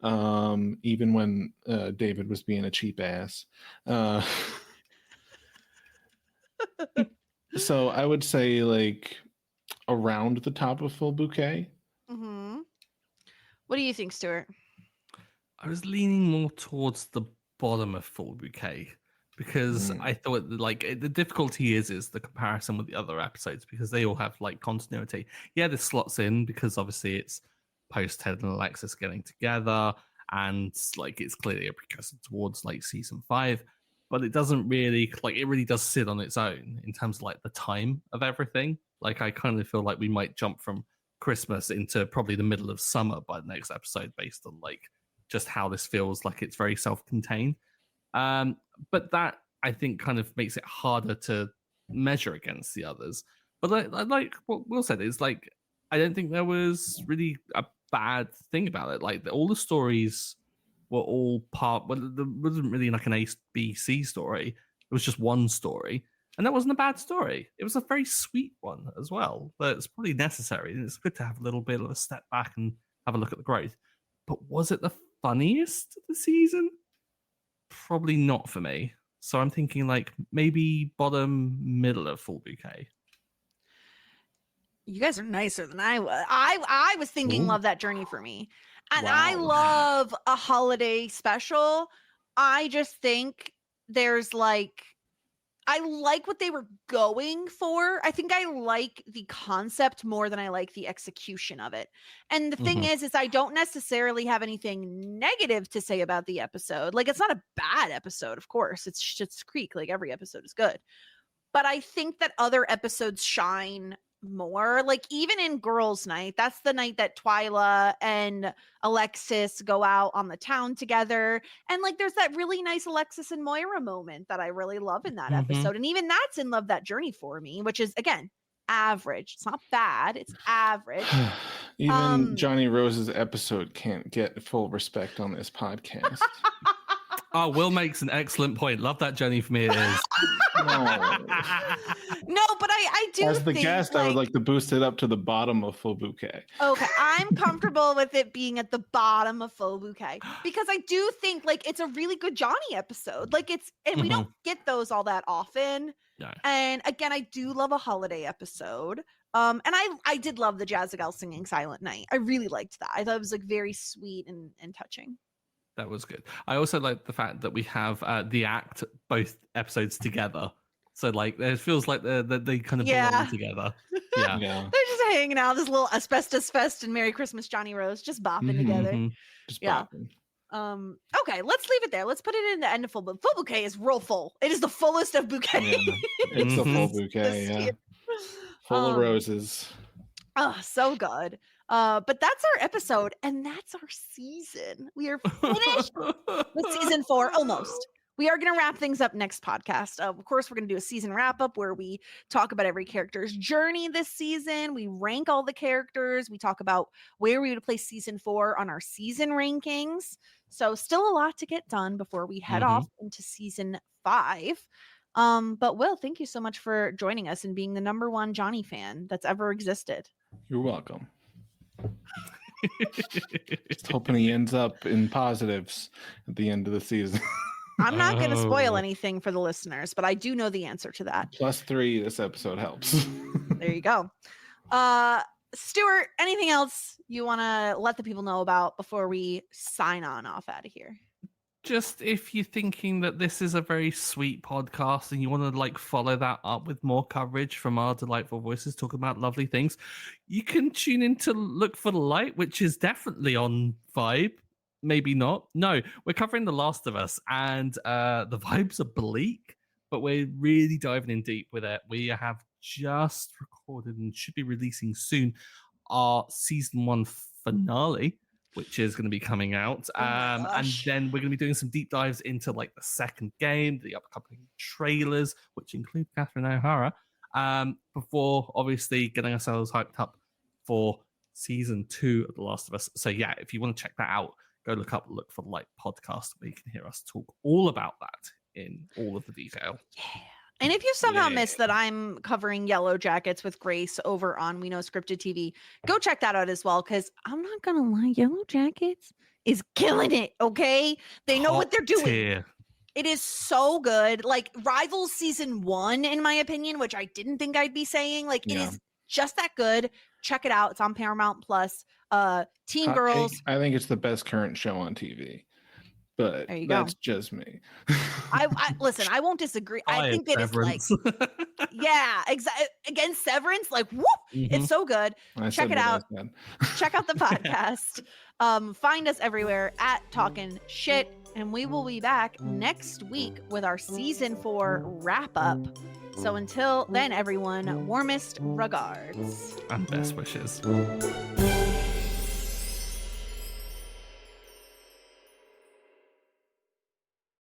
[SPEAKER 4] even when David was being a cheap ass. So I would say like around the top of full bouquet.
[SPEAKER 2] What do you think, Stuart?
[SPEAKER 3] I was leaning more towards the bottom of full bouquet, because I thought like the difficulty is the comparison with the other episodes, because they all have like continuity. Yeah, this slots in because obviously it's post Ted and Alexis getting together, and like it's clearly a precursor towards like season 5, but it doesn't really like it really does sit on its own in terms of like the time of everything. Like I kind of feel like we might jump from Christmas into probably the middle of summer by the next episode based on like just how this feels like it's very self-contained. But that I think kind of makes it harder to measure against the others. But like what Will said is like I don't think there was really a bad thing about it. Like all the stories were all part. Well, there wasn't really like an A, B, C story. It was just one story, and that wasn't a bad story. It was a very sweet one as well. But it's probably necessary, and it's good to have a little bit of a step back and have a look at the growth. But was it the funniest of the season? Probably not for me. So I'm thinking like maybe bottom middle of Full Bouquet.
[SPEAKER 2] You guys are nicer than I was. I was thinking Love That Journey for me. And I
[SPEAKER 4] Wow.
[SPEAKER 2] love a holiday special. I just think there's like, I like what they were going for. I think I like the concept more than I like the execution of it. And the thing is I don't necessarily have anything negative to say about the episode. Like, it's not a bad episode, of course. It's Schitt's Creek. Like, every episode is good. But I think that other episodes shine more. Like, even in Girls' Night, that's the night that Twyla and Alexis go out on the town together, and like there's that really nice Alexis and Moira moment that I really love in that episode. And even that's in Love That Journey for me, which is again average. It's not bad, it's average.
[SPEAKER 4] Even Johnny Rose's episode can't get full respect on this podcast.
[SPEAKER 3] Oh, Will makes an excellent point. Love That Journey for me it is.
[SPEAKER 2] No, but I do
[SPEAKER 4] As the
[SPEAKER 2] think,
[SPEAKER 4] guest, I would like to boost it up to the bottom of Full Bouquet.
[SPEAKER 2] Okay, I'm comfortable with it being at the bottom of Full Bouquet because I do think like it's a really good Johnny episode. Like it's, and we don't get those all that often.
[SPEAKER 3] No.
[SPEAKER 2] And again, I do love a holiday episode. And I did love the Jazzagal singing Silent Night. I really liked that. I thought it was like very sweet and touching.
[SPEAKER 3] That was good. I also like the fact that we have the act both episodes together. So like it feels like they kind of belong together. Yeah.
[SPEAKER 2] They're just hanging out, this little asbestos fest and Merry Christmas Johnny Rose, just bopping together.
[SPEAKER 4] Just bopping.
[SPEAKER 2] Okay, let's leave it there. Let's put it in the end of Full Bouquet. Full Bouquet is real full. It is the fullest of bouquet.
[SPEAKER 4] Yeah. It's a Full Bouquet, yeah. Full of roses.
[SPEAKER 2] Oh, so good. But that's our episode, and that's our season. We are finished with season 4, almost. We are going to wrap things up next podcast. Of course, we're going to do a season wrap up where we talk about every character's journey this season. We rank all the characters. We talk about where we would place season 4 on our season rankings. So still a lot to get done before we head off into season 5. But Will, thank you so much for joining us and being the #1 Johnny fan that's ever existed.
[SPEAKER 4] You're welcome. Just hoping he ends up in positives at the end of the season.
[SPEAKER 2] I'm not going to spoil anything for the listeners, but I do know the answer to that.
[SPEAKER 4] +3, this episode helps.
[SPEAKER 2] There you go. Stuart, anything else you want to let the people know about before we sign on off out of here?
[SPEAKER 3] Just if you're thinking that this is a very sweet podcast and you want to like follow that up with more coverage from our delightful voices talking about lovely things, you can tune in to Look for the Light, which is definitely on Vibe. Maybe not. No, we're covering The Last of Us, and the vibes are bleak, but we're really diving in deep with it. We have just recorded and should be releasing soon our season 1 finale, which is going to be coming out. And then we're going to be doing some deep dives into like the second game, the upcoming trailers, which include Catherine O'Hara, before obviously getting ourselves hyped up for season 2 of The Last of Us. So yeah, if you want to check that out, go look for the Light podcast where you can hear us talk all about that in all of the detail.
[SPEAKER 2] Yeah. And if you somehow missed that I'm covering Yellow Jackets with Grace over on We Know Scripted TV, go check that out as well, because I'm not going to lie, Yellow Jackets is killing it, okay? They know what they're doing.
[SPEAKER 3] Tier.
[SPEAKER 2] It is so good. Like, rivals season 1, in my opinion, which I didn't think I'd be saying. Like, it is just that good. Check it out. It's on Paramount Plus. Teen Girls.
[SPEAKER 4] I think it's the best current show on TV. but
[SPEAKER 2] There you go.
[SPEAKER 4] that's just me.
[SPEAKER 2] I listen. I won't disagree. I think that it's like,
[SPEAKER 3] Severance.
[SPEAKER 2] yeah, against Severance. Like, whoop, it's so good.
[SPEAKER 4] I
[SPEAKER 2] Check
[SPEAKER 4] said
[SPEAKER 2] it
[SPEAKER 4] what I
[SPEAKER 2] out.
[SPEAKER 4] said.
[SPEAKER 2] Check out the podcast. Find us everywhere at Talkin' Shit, and we will be back next week with our season 4 wrap up. So until then, everyone, warmest regards
[SPEAKER 3] And best wishes.